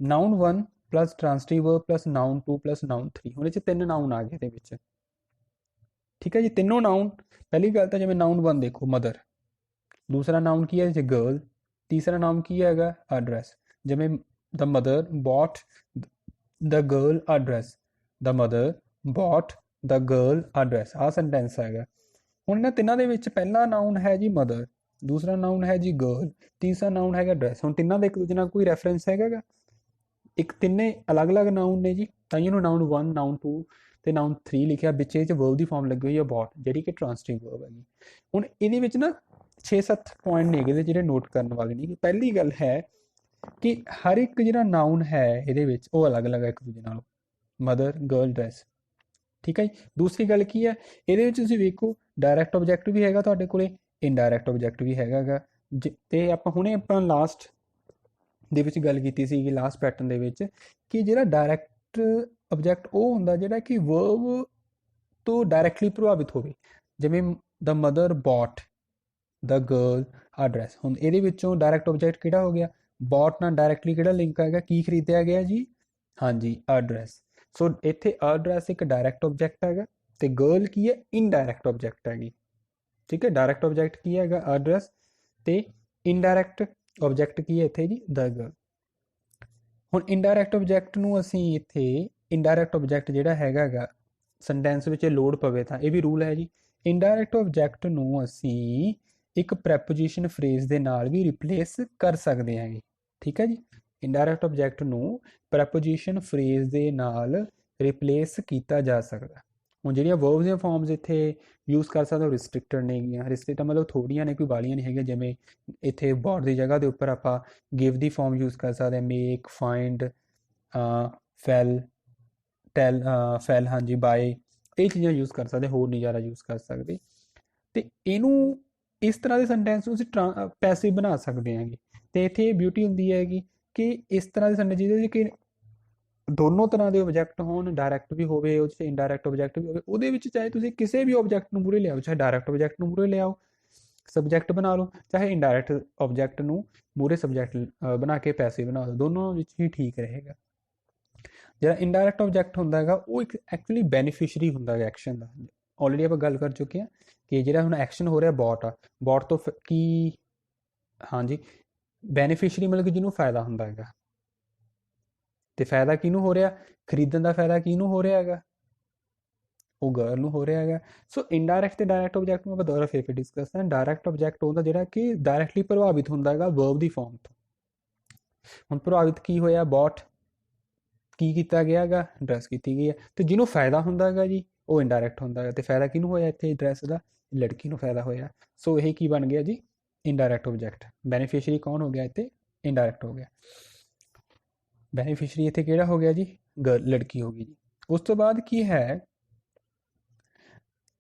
ਨਾउन 1 plus transitive verb plus ਨਾउन 2 plus ਨਾउन 3। ਹੁਣ ਇਹ 'ਚ 3 ਨਾउन ਆ ਗਏ ਇਹਦੇ ਵਿੱਚ। ਠੀਕ ਹੈ ਜੀ, ਤਿੰਨੋਂ ਨਾउन। ਪਹਿਲੀ ਗੱਲ ਤਾਂ ਜਿਵੇਂ ਨਾउन 1 ਦੇਖੋ ਮਦਰ, ਦੂਸਰਾ ਨਾउन ਕੀ ਹੈ ਜੀ ਗਰਲ, ਤੀਸਰਾ ਨਾउन ਕੀ ਹੈਗਾ ਐਡਰੈਸ। ਜਿਵੇਂ the mother bought the girl address, the mother bought the girl address, ਆਹ ਸੈਂਟੈਂਸ ਹੈਗਾ। ਹੁਣ ਇਹਨਾਂ ਤਿੰਨਾਂ ਦੇ ਵਿੱਚ ਪਹਿਲਾ ਨਾउन ਹੈ ਜੀ ਮਦਰ, ਦੂਸਰਾ ਨਾउन ਹੈ ਜੀ ਗਰਲ, ਤੀਸਰਾ ਨਾउन ਹੈਗਾ ਡਰੈਸ। ਹੁਣ ਤਿੰਨਾਂ ਦਾ ਇੱਕ ਦੂਜੇ ਨਾਲ ਕੋਈ ਰੈਫਰੈਂਸ ਹੈਗਾ ਗਾ, ਇੱਕ ਤਿੰਨੇ ਅਲੱਗ-ਅਲੱਗ ਨਾउन ਨੇ ਜੀ, ਤਾਂ ਇਹਨੂੰ ਨਾउन 1 ਨਾउन 2 ਤੇ ਨਾउन 3 ਲਿਖਿਆ। ਵਿੱਚ ਇਹ 'ਚ ਵਰਬ ਦੀ ਫਾਰਮ ਲੱਗੀ ਹੋਈ ਹੈ ਬੌਟ, ਜਿਹੜੀ ਕਿ ਟ੍ਰਾਂਸਟਿਵ ਵਰਬ ਹੈਗੀ। ਹੁਣ ਇਹਦੇ ਵਿੱਚ ਨਾ 6-7 ਪੁਆਇੰਟ ਨੇਗੇ ਜਿਹੜੇ ਨੋਟ ਕਰਨ ਵਾਲੇ ਨੇ। ਪਹਿਲੀ ਗੱਲ ਹੈ ਕਿ ਹਰ ਇੱਕ ਜਿਹੜਾ ਨਾउन ਹੈ ਇਹਦੇ ਵਿੱਚ ਉਹ ਅਲੱਗ-ਅਲੱਗ ਹੈ ਇੱਕ ਦੂਜੇ ਨਾਲੋਂ, ਮਦਰ ਗਰਲ ਡਰੈਸ। ਠੀਕ ਹੈ ਜੀ। ਦੂਸਰੀ ਗੱਲ ਕੀ ਹੈ, ਇਹਦੇ ਵਿੱਚ ਤੁਸੀਂ ਵੇਖੋ ਡਾਇਰੈਕਟ ਆਬਜੈਕਟ ਵੀ ਹੈਗਾ ਤੁਹਾਡੇ ਕੋਲੇ, ਇਨਡਾਇਰੈਕਟ ਆਬਜੈਕਟ ਵੀ ਹੈਗਾ ਗਾ। ਤੇ ਆਪਾਂ ਲਾਸਟ ਦੇ ਵਿੱਚ ਗੱਲ ਕੀਤੀ ਸੀ ਕਿ ਲਾਸਟ ਪੈਟਰਨ ਦੇ ਵਿੱਚ ਕਿ ਜਿਹੜਾ ਡਾਇਰੈਕਟ ਆਬਜੈਕਟ ਉਹ ਹੁੰਦਾ ਜਿਹੜਾ ਕਿ ਵਰਬ ਤੋਂ ਡਾਇਰੈਕਟਲੀ ਪ੍ਰਭਾਵਿਤ ਹੋਵੇ। ਜਿਵੇਂ the mother bought the girl address. ਹੁਣ ਇਹਦੇ ਵਿੱਚੋਂ ਡਾਇਰੈਕਟ ਆਬਜੈਕਟ ਕਿਹੜਾ ਹੋ ਗਿਆ, ਬੌਟ ਨਾਲ ਡਾਇਰੈਕਟਲੀ ਕਿਹੜਾ ਲਿੰਕ ਹੈਗਾ, ਕੀ ਖਰੀਦਿਆ ਗਿਆ ਜੀ, ਹਾਂਜੀ ਐਡਰੈਸ। ਸੋ ਇੱਥੇ ਐਡਰੈਸ ਇੱਕ ਡਾਇਰੈਕਟ ਆਬਜੈਕਟ ਹੈਗਾ ਤੇ ਗਰਲ ਕੀ ਹੈ, ਇਨਡਾਇਰੈਕਟ ਆਬਜੈਕਟ ਹੈਗੀ। ਠੀਕ ਹੈ, ਡਾਇਰੈਕਟ ਆਬਜੈਕਟ ਕੀ ਹੈਗਾ ਐਡਰੈਸ ਤੇ ਇਨਡਾਇਰੈਕਟ ਆਬਜੈਕਟ ਕੀ ਹੈ ਇੱਥੇ ਜੀ, ਦ ਗਰਲ। ਹੁਣ ਇਨਡਾਇਰੈਕਟ ਆਬਜੈਕਟ ਨੂੰ ਅਸੀਂ ਇੱਥੇ ਇਨਡਾਇਰੈਕਟ ਆਬਜੈਕਟ ਜਿਹੜਾ ਹੈਗਾ ਗਾ ਸੈਂਟੈਂਸ ਵਿੱਚ ਲੋਡ ਪਵੇ ਤਾਂ ਇਹ ਵੀ ਰੂਲ ਹੈ ਜੀ। ਇਨਡਾਇਰੈਕਟ ਆਬਜੈਕਟ ਨੂੰ ਅਸੀਂ ਇੱਕ ਪ੍ਰੈਪੋਜੀਸ਼ਨ ਫਰੇਜ਼ ਦੇ ਨਾਲ ਵੀ ਰਿਪਲੇਸ ਕਰ ਸਕਦੇ ਹਾਂਗੇ। ਠੀਕ ਹੈ ਜੀ, ਇਨਡਾਇਰੈਕਟ ਆਬਜੈਕਟ ਨੂੰ ਪ੍ਰੈਪੋਜੀਸ਼ਨ ਫਰੇਜ਼ ਦੇ ਨਾਲ ਰਿਪਲੇਸ ਕੀਤਾ ਜਾ ਸਕਦਾ। ਹੁਣ ਜਿਹੜੀਆਂ ਵਰਬਸ ਦੀਆਂ ਫਾਰਮਸ ਇੱਥੇ ਯੂਜ਼ ਕਰ ਸਕਦੇ ਹੋ ਰਿਸਟ੍ਰਿਕਟਡ ਨੇਗੀਆਂ। ਰਿਸਟ੍ਰਿਕਟਡ ਮਤਲਬ ਥੋੜ੍ਹੀਆਂ ਨੇ, ਕੋਈ ਵਾਲੀਆਂ ਨਹੀਂ ਹੈਗੀਆਂ। ਜਿਵੇਂ ਇੱਥੇ ਬੌਟ ਦੀ ਜਗ੍ਹਾ ਦੇ ਉੱਪਰ ਆਪਾਂ ਗਿਵ ਦੀ ਫਾਰਮ ਯੂਜ਼ ਕਰ ਸਕਦੇ ਹਾਂ, ਮੇਕ, ਫਾਈਂਡ, ਫੈਲ, ਟੈਲ, ਫੈਲ, ਹਾਂਜੀ ਬਾਏ, ਇਹ ਚੀਜ਼ਾਂ ਯੂਜ਼ ਕਰ ਸਕਦੇ, ਹੋਰ ਨਹੀਂ ਜ਼ਿਆਦਾ ਯੂਜ਼ ਕਰ ਸਕਦੇ। ਤੇ ਇਹਨੂੰ ਇਸ ਤਰ੍ਹਾਂ ਦੇ ਸੈਂਟੈਂਸ ਨੂੰ ਅਸੀਂ ਪੈਸਿਵ ਬਣਾ ਸਕਦੇ ਹਾਂਗੇ। ਤੇ ਇੱਥੇ ਇਹ ਬਿਊਟੀ ਹੁੰਦੀ ਹੈਗੀ ਕਿ ਇਸ ਤਰ੍ਹਾਂ ਦੇ ਸੈਂਟੈਂਸ ਜਿਹਦੇ ਕਿ ਦੋਨੋਂ ਤਰ੍ਹਾਂ ਦੇ ਆਬਜੈਕਟ ਹੋਣ, ਡਾਇਰੈਕਟ ਵੀ ਹੋਵੇ ਉਹ 'ਚ ਇਨਡਾਇਰੈਕਟ ਆਬਜੈਕਟ ਵੀ ਹੋਵੇ। ਉਹਦੇ ਵਿੱਚ ਚਾਹੇ ਤੁਸੀਂ ਕਿਸੇ ਵੀ ਆਬਜੈਕਟ ਨੂੰ ਮੂਹਰੇ ਲਿਆਓ, ਚਾਹੇ ਡਾਇਰੈਕਟ ਆਬਜੈਕਟ ਨੂੰ ਮੂਹਰੇ ਲਿਆਓ ਸਬਜੈਕਟ ਬਣਾ ਲਓ, ਚਾਹੇ ਇਨਡਾਇਰੈਕਟ ਆਬਜੈਕਟ ਨੂੰ ਮੂਹਰੇ ਸਬਜੈਕਟ ਬਣਾ ਕੇ ਪੈਸਿਵ ਬਣਾ ਦਿਓ, ਦੋਨੋਂ ਵਿੱਚ ਹੀ ਠੀਕ ਰਹੇਗਾ। ਜਿਹੜਾ ਇਨਡਾਇਰੈਕਟ ਆਬਜੈਕਟ ਹੁੰਦਾ ਹੈਗਾ ਉਹ ਇੱਕ ਐਕਚੁਅਲੀ ਬੈਨੀਫਿਸ਼ਰੀ ਹੁੰਦਾ ਹੈਗਾ ਐਕਸ਼ਨ ਦਾ। ਆਲਰੇਡੀ ਆਪਾਂ ਗੱਲ ਕਰ ਚੁੱਕੇ ਹਾਂ ਕਿ ਜਿਹੜਾ ਹੁਣ ਐਕਸ਼ਨ ਹੋ ਰਿਹਾ ਬੌਟ ਆ, ਬੌਟ ਤੋਂ ਕੀ, ਹਾਂਜੀ ਬੈਨੀਫਿਸ਼ਰੀ ਮਤਲਬ ਕਿ ਜਿਹਨੂੰ ਫਾਇਦਾ ਹੁੰਦਾ ਹੈਗਾ। ਤੇ ਫਾਇਦਾ ਕਿਹਨੂੰ ਹੋ ਰਿਹਾ, ਖਰੀਦਣ ਦਾ ਫਾਇਦਾ ਕਿਹਨੂੰ ਹੋ ਰਿਹਾ ਹੈਗਾ, ਉਹ ਗਰਲ ਨੂੰ ਹੋ ਰਿਹਾ ਹੈਗਾ। ਸੋ ਇਨਡਾਇਰੈਕਟ ਤੇ ਡਾਇਰੈਕਟ ਆਬਜੈਕਟ ਨੂੰ ਆਪਾਂ ਦੁਬਾਰਾ ਫਿਰ ਡਿਸਕਸ ਕਰਾਂਗੇ। ਡਾਇਰੈਕਟ ਆਬਜੈਕਟ ਹੁੰਦਾ ਜਿਹੜਾ ਕਿ ਡਾਇਰੈਕਟਲੀ ਪ੍ਰਭਾਵਿਤ ਹੁੰਦਾ ਹੈਗਾ ਵਰਬ ਦੀ ਫਾਰਮ ਤੋਂ। ਹੁਣ ਪ੍ਰਭਾਵਿਤ ਕੀ ਹੋਇਆ, ਬੌਟ ਕੀ ਕੀਤਾ ਗਿਆ ਹੈਗਾ, ਡਰੈਸ ਕੀਤੀ ਗਈ ਹੈ। ਤੇ ਜਿਹਨੂੰ ਫਾਇਦਾ ਹੁੰਦਾ ਹੈਗਾ ਜੀ ਉਹ ਇਨਡਾਇਰੈਕਟ ਹੁੰਦਾ ਹੈਗਾ। ਤੇ ਫਾਇਦਾ ਕਿਹਨੂੰ ਹੋਇਆ ਇੱਥੇ ਡਰੈਸ ਦਾ, ਲੜਕੀ ਨੂੰ ਫਾਇਦਾ ਹੋਇਆ। ਸੋ ਇਹ ਕੀ ਬਣ ਗਿਆ ਜੀ, ਇਨਡਾਇਰੈਕਟ ਆਬਜੈਕਟ। ਬੈਨੀਫਿਸ਼ਰੀ ਕੌਣ ਹੋ ਗਿਆ ਇੱਥੇ, ਇਨਡਾਇਰੈਕਟ ਹੋ ਗਿਆ। ਬੈਨੀਫਿਸ਼ਰੀ ਇੱਥੇ ਕਿਹੜਾ ਹੋ ਗਿਆ ਜੀ, ਲੜਕੀ ਹੋ ਗਈ ਜੀ। ਉਸ ਤੋਂ ਬਾਅਦ ਕੀ ਹੈ,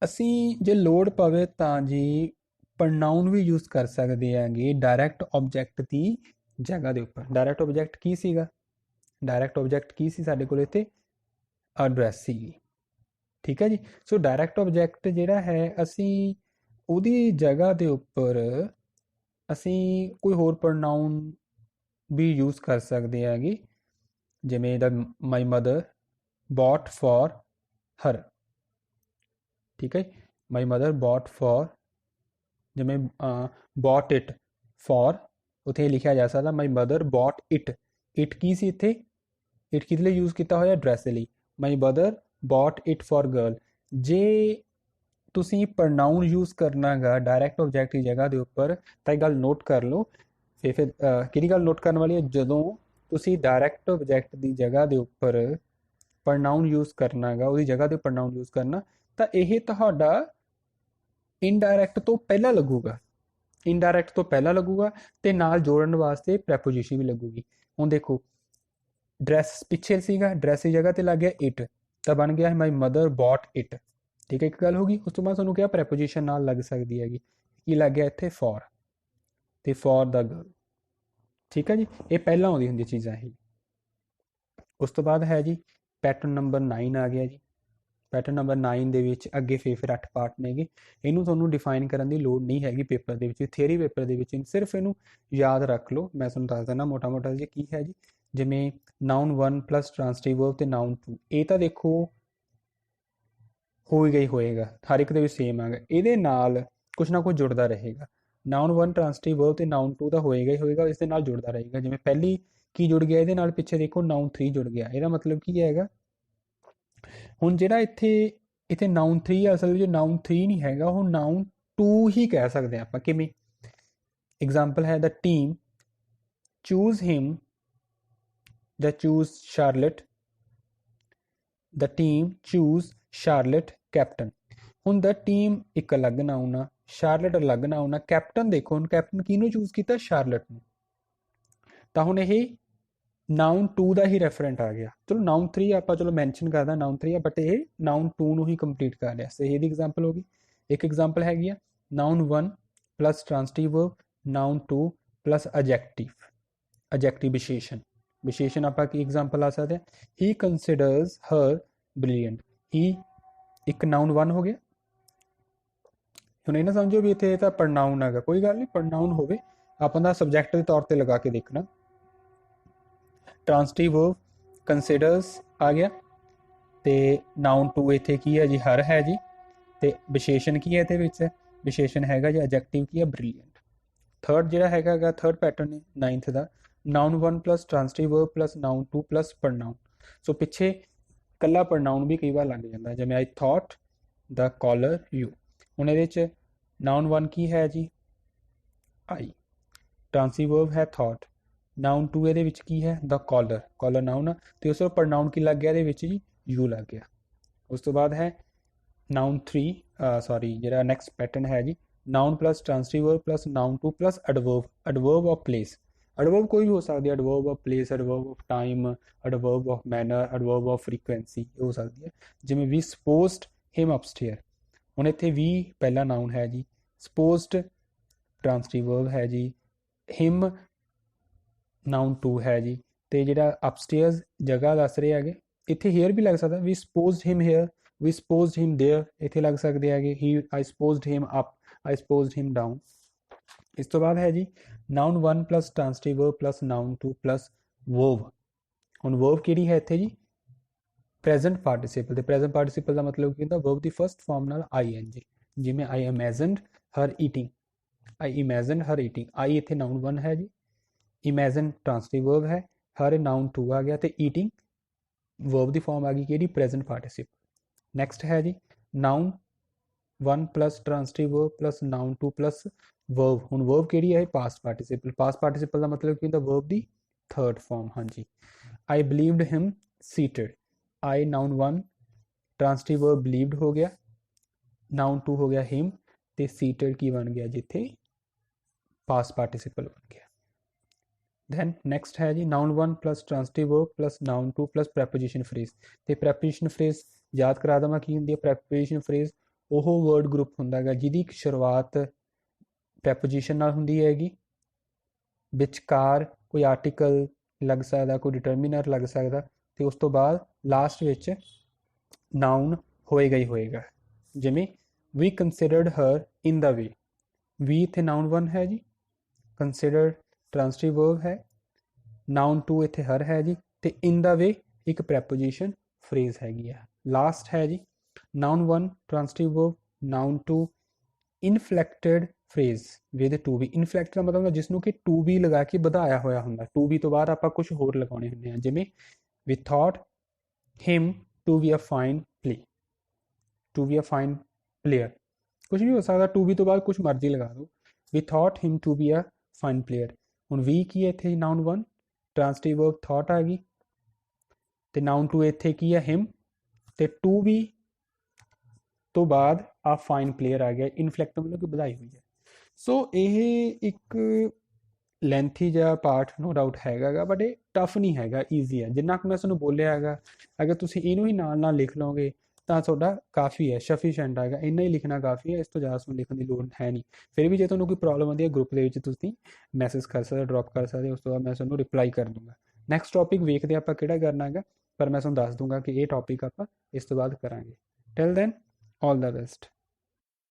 ਅਸੀਂ ਜੇ ਲੋੜ ਪਵੇ ਤਾਂ ਜੀ ਪ੍ਰੋਨਾउन ਵੀ ਯੂਜ਼ ਕਰ ਸਕਦੇ ਹੈਗੇ ਡਾਇਰੈਕਟ ਆਬਜੈਕਟ ਦੀ ਜਗ੍ਹਾ ਦੇ ਉੱਪਰ। ਡਾਇਰੈਕਟ ਆਬਜੈਕਟ ਕੀ ਸੀਗਾ, ਡਾਇਰੈਕਟ ਆਬਜੈਕਟ ਕੀ ਸੀ ਸਾਡੇ ਕੋਲ ਇੱਥੇ, ਐਡਰੈਸ ਸੀਗੀ। ਠੀਕ ਹੈ ਜੀ। ਸੋ ਡਾਇਰੈਕਟ ਆਬਜੈਕਟ ਜਿਹੜਾ ਹੈ ਅਸੀਂ ਉਹਦੀ ਜਗ੍ਹਾ ਦੇ ਉੱਪਰ ਅਸੀਂ ਕੋਈ ਹੋਰ ਪ੍ਰੋਨਾਊਨ ਵੀ ਯੂਜ਼ ਕਰ ਸਕਦੇ ਹੈਗੇ, ਜਿਵੇਂ ਦਾ my mother bought for her, ਠੀਕ ਹੈ। ਮਾਈ ਮਦਰ ਬੌਟ ਫॉर, ਜਿਵੇਂ ਬੌਟ ਇਟ ਫॉर, ਉੱਥੇ ਲਿਖਿਆ ਜਾ ਸਕਦਾ my mother bought it. It ਕੀ ਸੀ ਇੱਥੇ, ਇਟ ਕਿਹਦੇ ਲਈ ਯੂਜ਼ ਕੀਤਾ ਹੋਇਆ, ਡਰੈਸ ਦੇ ਲਈ। ਮਾਈ mother bought it for girl. ਜੇ ਤੁਸੀਂ ਪ੍ਰੋਨਾਊਨ ਯੂਜ਼ ਕਰਨਾ ਗਾ ਡਾਇਰੈਕਟ ਆਬਜੈਕਟ ਦੀ ਜਗ੍ਹਾ ਦੇ ਉੱਪਰ, ਤਾਂ ਇਹ ਗੱਲ ਨੋਟ ਕਰ ਲਓ। ਫਿਰ ਕਿਹੜੀ ਗੱਲ ਨੋਟ ਕਰਨ ਵਾਲੀ ਹੈ, ਜਦੋਂ ਤੁਸੀਂ ਡਾਇਰੈਕਟ ਆਬਜੈਕਟ ਦੀ ਜਗ੍ਹਾ ਦੇ ਉੱਪਰ ਪ੍ਰੋਨਾਊਨ ਯੂਜ਼ ਕਰਨਾ ਗਾ, ਉਹਦੀ ਜਗ੍ਹਾ ਤੇ ਪ੍ਰੋਨਾਊਨ ਯੂਜ਼ ਕਰਨਾ, ਤਾਂ ਇਹ ਤੁਹਾਡਾ ਇਨਡਾਇਰੈਕਟ ਤੋਂ ਪਹਿਲਾਂ ਲੱਗੂਗਾ, ਇਨਡਾਇਰੈਕਟ ਤੋਂ ਪਹਿਲਾਂ ਲੱਗੂਗਾ, ਤੇ ਨਾਲ ਜੋੜਨ ਵਾਸਤੇ ਪ੍ਰੈਪੋਜੀਸ਼ਨ ਵੀ ਲੱਗੂਗੀ। ਹੁਣ ਦੇਖੋ ਡਰੈਸ ਪਿੱਛੇ ਸੀਗਾ, ਡਰੈਸ ਦੀ ਜਗ੍ਹਾ ਤੇ ਲੱਗ ਗਿਆ ਇਟ, ਤਾਂ ਬਣ ਗਿਆ ਮਾਈ ਮਦਰ ਬੌਟ ਇਟ, ਠੀਕ ਹੈ। ਇੱਕ ਗੱਲ ਹੋ ਗਈ। ਉਸ ਤੋਂ ਬਾਅਦ ਤੁਹਾਨੂੰ ਕਿਹਾ ਪ੍ਰੈਪੋਜੀਸ਼ਨ ਨਾਲ ਲੱਗ ਸਕਦੀ ਹੈਗੀ, ਕੀ ਲੱਗ ਗਿਆ ਇੱਥੇ ਫॉर, ਤੇ ਫॉर ਦਾ ਗਰਲ, ਠੀਕ ਹੈ ਜੀ। ਇਹ ਪਹਿਲਾਂ ਆਉਂਦੀ ਹੁੰਦੀ ਚੀਜ਼ਾਂ ਇਹ। ਉਸ ਤੋਂ ਬਾਅਦ ਹੈ ਜੀ ਪੈਟਰਨ ਨੰਬਰ 9 ਆ ਗਿਆ ਜੀ। ਪੈਟਰਨ ਨੰਬਰ 9 ਦੇ ਵਿੱਚ ਅੱਗੇ ਫਿਰ 8 ਪਾਰਟ ਨੇਗੇ। ਇਹਨੂੰ ਤੁਹਾਨੂੰ ਡਿਫਾਈਨ ਕਰਨ ਦੀ ਲੋੜ ਨਹੀਂ ਹੈਗੀ ਪੇਪਰ ਦੇ ਵਿੱਚ, ਥਿਊਰੀ ਪੇਪਰ ਦੇ ਵਿੱਚ ਸਿਰਫ ਇਹਨੂੰ ਯਾਦ ਰੱਖ ਲਓ। ਮੈਂ ਤੁਹਾਨੂੰ ਦੱਸ ਦਿੰਦਾ ਮੋਟਾ ਮੋਟਾ ਜੀ ਕੀ ਹੈ ਜੀ। ਜਿਵੇਂ ਨਾਊਨ 1 ਪਲੱਸ ਟ੍ਰਾਂਸਟਿਵ ਵਰਬ ਤੇ ਨਾਊਨ 2, ਇਹ ਤਾਂ ਦੇਖੋ ਹੋ ਹੀ ਗਈ ਹੋਏਗਾ, ਹਰ ਇੱਕ ਦੇ ਵਿੱਚ ਸੇਮ ਆਗਾ। ਇਹਦੇ ਨਾਲ ਕੁਛ ਨਾ ਕੁਛ ਜੁੜਦਾ ਰਹੇਗਾ। ਨਾਊਨ 1 ਟ੍ਰਾਂਸਟਿਵ ਵਰਬ ਤੇ ਨਾਊਨ 2 ਤਾਂ ਹੋਏਗਾ ਹੀ ਹੋਏਗਾ, ਇਸ ਦੇ ਨਾਲ ਜੁੜਦਾ ਰਹੇਗਾ। ਜਿਵੇਂ ਪਹਿਲੀ ਕੀ ਜੁੜ ਗਿਆ ਇਹਦੇ ਨਾਲ, ਪਿੱਛੇ ਦੇਖੋ ਨਾਊਨ 3 ਜੁੜ ਗਿਆ। ਇਹਦਾ ਮਤਲਬ ਕੀ ਹੈਗਾ, ਹੁਣ ਜਿਹੜਾ ਇੱਥੇ ਨਾਊਨ 3 ਹੈ, ਅਸਲ ਵਿੱਚ ਨਾਊਨ 3 ਨਹੀਂ ਹੈਗਾ, ਉਹ ਨਾਊਨ 2 ਹੀ ਕਹਿ ਸਕਦੇ ਹਾਂ ਆਪਾਂ। ਕਿਵੇਂ, ਐਗਜ਼ਾਮਪਲ ਹੈ, ਦ ਟੀਮ ਚੂਜ਼ ਹਿਮ, ਦ ਚੂਜ਼ ਸ਼ਾਰਲਟ, ਦ ਟੀਮ ਚੂਜ਼ ਸ਼ਾਰਲਟ ਕੈਪਟਨ। ਹੁਣ ਦ ਟੀਮ ਇੱਕ ਅਲੱਗ ਨਾਊਨ ਆ, ਸ਼ਾਰਲਟ ਅਲੱਗ ਨਾਊਨ ਆ, ਕੈਪਟਨ ਦੇਖੋ ਹੁਣ ਕੈਪਟਨ ਕਿਹਨੂੰ ਚੂਜ਼ ਕੀਤਾ, ਸ਼ਾਰਲਟ ਨੂੰ, ਤਾਂ ਹੁਣ ਇਹ ਨਾਊਨ 2 ਦਾ ਹੀ ਰੈਫਰੈਂਟ ਆ ਗਿਆ। ਚਲੋ ਨਾਊਨ 3 ਆਪਾਂ ਚਲੋ ਮੈਂਸ਼ਨ ਕਰਦਾ ਨਾਊਨ 3 ਆ, ਬਟ ਇਹ ਨਾਊਨ 2 ਨੂੰ ਹੀ ਕੰਪਲੀਟ ਕਰ ਰਿਹਾ। ਸਹੀ, ਇਹਦੀ ਐਗਜ਼ਾਮਪਲ ਹੋ ਗਈ। ਇੱਕ ਐਗਜ਼ਾਮਪਲ ਹੈਗੀ ਆ noun 1 plus transitive verb, noun 2 plus adjective, adjective ਵਿਸ਼ੇਸ਼ਣ। ਵਿਸ਼ੇਸ਼ਣ ਆਪਾਂ ਕੀ ਐਗਜ਼ਾਮਪਲ ਆ ਸਕਦੇ ਹਾਂ, ਹੀ ਕੰਸੀਡਰਸ ਹਰ ਬ੍ਰਿਲੀਅੰਟ। ਹੀ ਇੱਕ ਨਾਊਨ 1 ਹੋ ਗਿਆ। ਹੁਣ ਇਹ ਨਾ ਸਮਝੋ ਵੀ ਇੱਥੇ ਤਾਂ ਪ੍ਰੋਨਾਊਨ ਹੈਗਾ, ਕੋਈ ਗੱਲ ਨਹੀਂ, ਪ੍ਰੋਨਾਊਨ ਹੋਵੇ ਆਪਾਂ ਦਾ ਸਬਜੈਕਟ ਦੇ ਤੌਰ ਤੇ ਲਗਾ ਕੇ ਦੇਖਣਾ। ਟ੍ਰਾਂਸਟਿਵ ਵਰਬ ਕੰਸੀਡਰਸ ਆ ਗਿਆ, ਤੇ ਨਾਊਨ 2 ਇੱਥੇ ਕੀ ਹੈ ਜੀ, ਹਰ ਹੈ ਜੀ, ਤੇ ਵਿਸ਼ੇਸ਼ਣ ਕੀ ਹੈ ਇਹਦੇ ਵਿੱਚ, ਵਿਸ਼ੇਸ਼ਣ ਹੈਗਾ ਜੀ ਐਡਜੈਕਟਿਵ ਕੀ ਹੈ, ਬ੍ਰਿਲੀਅੰਟ। ਥਰਡ ਜਿਹੜਾ ਹੈਗਾ ਥਰਡ ਪੈਟਰਨ ਹੈ 9th ਦਾ, noun 1 plus transitive verb plus noun 2 plus pronoun. So ਪਿੱਛੇ ਕੱਲਾ ਪ੍ਰੋਨਾਊਨ ਵੀ ਕਈ ਵਾਰ ਲੱਗ ਜਾਂਦਾ, ਜਿਵੇਂ I thought the caller you. ਹੁਣ ਇਹਦੇ 'ਚ ਨਾਊਨ 1 ਕੀ ਹੈ ਜੀ, ਆਈ, ਟ੍ਰਾਂਸਟਿਵ ਵਰਬ ਹੈ ਥੌਟ, ਨਾਊਨ 2 ਇਹਦੇ ਵਿੱਚ ਕੀ ਹੈ, ਦ ਕਾਲਰ, ਕਾਲਰ ਨਾਊਨ ਆ, ਤੇ ਉਸ ਤੋਂ ਪ੍ਰੋਨਾਊਨ ਕੀ ਲੱਗ ਗਿਆ ਇਹਦੇ ਵਿੱਚ ਜੀ, ਯੂ ਲੱਗ ਗਿਆ। ਉਸ ਤੋਂ ਬਾਅਦ ਹੈ ਨਾਊਨ 3 ਜਿਹੜਾ ਨੈਕਸਟ ਪੈਟਰਨ ਹੈ ਜੀ, noun plus transitive verb plus noun 2 plus adverb, adverb of place. Adverb ਕੋਈ ਵੀ ਹੋ ਸਕਦੀ ਹੈ, adverb of place, adverb of time, adverb of manner, adverb of frequency ਹੋ ਸਕਦੀ ਹੈ। ਜਿਵੇਂ ਵੀ ਸਪੋਜ਼ਡ ਹਿਮ ਅਪਸਟੇਅਰ, ਹੁਣ ਇੱਥੇ ਵੀ ਪਹਿਲਾ ਨਾਊਨ ਹੈ ਜੀ, ਸਪੋਜ਼ਡ ਟ੍ਰਾਂਸਟਿਵ ਵਰਬ ਹੈ ਜੀ, ਹਿਮ ਨਾਊਨ 2 ਹੈ ਜੀ, ਤੇ ਜਿਹੜਾ ਅਪਸਟੇਅਰਸ ਜਗ੍ਹਾ ਦੱਸ ਰਹੇ ਹੈਗੇ, ਇੱਥੇ ਹੇਅਰ ਵੀ ਲੱਗ ਸਕਦਾ, we supposed him here, we supposed him there, ਇੱਥੇ ਲੱਗ ਸਕਦੇ ਹੈਗੇ he, I supposed him up, I supposed him down। ਇਸ ਤੋਂ ਬਾਅਦ ਹੈ ਜੀ noun 1 plus transitive verb plus noun 2 plus verb. ਹੁਣ ਵਰਬ ਕਿਹੜੀ ਹੈ ਇੱਥੇ ਜੀ, ਪ੍ਰੈਜ਼ੈਂਟ ਪਾਰਟੀਸਿਪਲ। ਤੇ ਪ੍ਰੈਜ਼ੈਂਟ ਪਾਰਟੀਸਿਪਲ ਦਾ ਮਤਲਬ ਕੀ ਹੁੰਦਾ, ਵਰਬ ਦੀ ਫਸਟ ਫਾਰਮ ਨਾਲ ing। ਜਿਵੇਂ I imagined her eating, I imagined her eating, I ਇੱਥੇ ਨਾਊਨ 1 ਹੈ ਜੀ, imagine ਟ੍ਰਾਂਸਟਿਵ ਵਰਬ ਹੈ, her ਨਾਊਨ 2 ਆ ਗਿਆ, ਤੇ eating ਵਰਬ ਦੀ ਫਾਰਮ ਆ ਗਈ ਕਿਹੜੀ, ਪ੍ਰੈਜ਼ੈਂਟ ਪਾਰਟੀਸਿਪਲ। ਨੈਕਸਟ ਹੈ ਜੀ noun 1 plus transitive verb plus noun 2 plus verb. ਹੁਣ ਵਰਬ ਕਿਹੜੀ ਹੈ, ਪਾਸਟ ਪਾਰਟੀਸਿਪਲ। ਪਾਸਟ ਪਾਰਟੀਸਿਪਲ ਦਾ ਮਤਲਬ ਕੀ ਹੁੰਦਾ, ਵਰਬ ਦੀ ਥਰਡ ਫਾਰਮ। ਹਾਂਜੀ, ਆਈ ਬਲੀਵਡ ਹਿਮ ਸੀਟਡ, ਆਈ ਨਾਊਨ 1 ਟ੍ਰਾਂਸਟਿਵ ਵਰਬ ਬਲੀਵਡ ਹੋ ਗਿਆ, ਨਾਊਨ 2 ਹੋ ਗਿਆ ਹਿਮ, ਤੇ ਸੀਟਡ ਕੀ ਬਣ ਗਿਆ ਜਿੱਥੇ, ਪਾਸਟ ਪਾਰਟੀਸਿਪਲ ਬਣ ਗਿਆ। ਦੈਨ ਨੈਕਸਟ ਹੈ ਜੀ noun 1 plus transitive verb plus noun 2 plus preposition phrase. ਤੇ ਪ੍ਰੈਪੋਜੀਸ਼ਨ ਫਰੇਜ਼ ਯਾਦ ਕਰਾ ਦੇਵਾਂ ਕੀ ਹੁੰਦੀ ਹੈ, ਪ੍ਰੈਪੋਜੀਸ਼ਨ ਫਰੇਜ਼ ਉਹ ਵਰਡ ਗਰੁੱਪ ਹੁੰਦਾ ਹੈਗਾ ਜਿਹਦੀ ਇੱਕ ਸ਼ੁਰੂਆਤ ਪ੍ਰੈਪੋਜੀਸ਼ਨ ਨਾਲ ਹੁੰਦੀ ਹੈਗੀ, ਵਿਚਕਾਰ ਕੋਈ ਆਰਟੀਕਲ ਲੱਗ ਸਕਦਾ, ਕੋਈ ਡਿਟਰਮੀਨਰ ਲੱਗ ਸਕਦਾ, ਤੇ ਉਸ ਤੋਂ ਬਾਅਦ ਲਾਸਟ ਵਿੱਚ ਨਾਊਨ ਹੋਏਗਾ ਹੀ ਹੋਏਗਾ। ਜਿਵੇਂ we considered her in the way। we ਇੱਥੇ noun 1 ਹੈ ਜੀ, consider transitive verb ਹੈ, noun 2 ਇੱਥੇ her ਹੈ ਜੀ, ਤੇ in the way ਇੱਕ preposition phrase ਹੈਗੀ ਆ। last ਹੈ ਜੀ noun 1 transitive verb, noun 2 inflected phrase with to be। inflect ਦਾ ਮਤਲਬ ਹੁੰਦਾ ਜਿਸ ਨੂੰ ਕਿ to be ਲਗਾ ਕੇ ਵਧਾਇਆ ਹੋਇਆ ਹੁੰਦਾ। to be ਤੋਂ ਬਾਅਦ ਆਪਾਂ ਕੁਝ ਹੋਰ ਲਗਾਉਣੇ ਹੁੰਦੇ ਆ, ਜਿਵੇਂ we thought him to be a fine play, to be a fine player, ਕੁਝ ਨਹੀਂ ਹੋ ਸਕਦਾ to be ਤੋਂ ਬਾਅਦ ਕੁਝ ਮਰਜ਼ੀ ਲਗਾ ਦਿਓ। we thought him to be a fine player। ਹੁਣ we ਕੀ ਹੈ ਇੱਥੇ noun 1 transitive verb thought ਆ ਗਈ, ਤੇ noun 2 ਇੱਥੇ ਕੀ ਹੈ him, ਤੇ to be ਤੋਂ ਬਾਅਦ ਆ ਫਾਈਨ ਪਲੇਅਰ ਆ ਗਿਆ। ਇਨਫਲੈਕਟ ਮਤਲਬ ਕਿ ਵਧਾਈ ਹੋਈ ਹੈ। ਸੋ ਇਹ ਇੱਕ ਲੈਂਥੀ ਜਿਹਾ ਪਾਰਟ ਨੋ ਡਾਊਟ ਹੈਗਾ ਗਾ, ਬਟ ਇਹ ਟਫ ਨਹੀਂ ਹੈਗਾ, ਈਜ਼ੀ ਹੈ। ਜਿੰਨਾ ਕੁ ਮੈਂ ਤੁਹਾਨੂੰ ਬੋਲਿਆ ਹੈਗਾ, ਅਗਰ ਤੁਸੀਂ ਇਹਨੂੰ ਹੀ ਨਾਲ ਨਾਲ ਲਿਖ ਲਓਗੇ ਤਾਂ ਤੁਹਾਡਾ ਕਾਫੀ ਹੈ, ਸਫੀਸ਼ੀਐਂਟ ਹੈਗਾ। ਇੰਨਾ ਹੀ ਲਿਖਣਾ ਕਾਫੀ ਹੈ, ਇਸ ਤੋਂ ਜ਼ਿਆਦਾ ਤੁਹਾਨੂੰ ਲਿਖਣ ਦੀ ਲੋੜ ਹੈ ਨਹੀਂ। ਫਿਰ ਵੀ ਜੇ ਤੁਹਾਨੂੰ ਕੋਈ ਪ੍ਰੋਬਲਮ ਆਉਂਦੀ ਹੈ ਗਰੁੱਪ ਦੇ ਵਿੱਚ ਤੁਸੀਂ ਮੈਸੇਜ ਕਰ ਸਕਦੇ, ਡਰੋਪ ਕਰ ਸਕਦੇ, ਉਸ ਤੋਂ ਬਾਅਦ ਮੈਂ ਤੁਹਾਨੂੰ ਰਿਪਲਾਈ ਕਰ ਦੂੰਗਾ। ਨੈਕਸਟ ਟੌਪਿਕ ਵੇਖਦੇ ਆਪਾਂ ਕਿਹੜਾ ਕਰਨਾ ਹੈਗਾ, ਪਰ ਮੈਂ ਤੁਹਾਨੂੰ ਦੱਸ ਦੂੰਗਾ ਕਿ ਇਹ ਟੌਪਿਕ ਆਪਾਂ ਇਸ ਤੋਂ ਬਾਅਦ ਕਰਾਂਗੇ। Till then, all the best।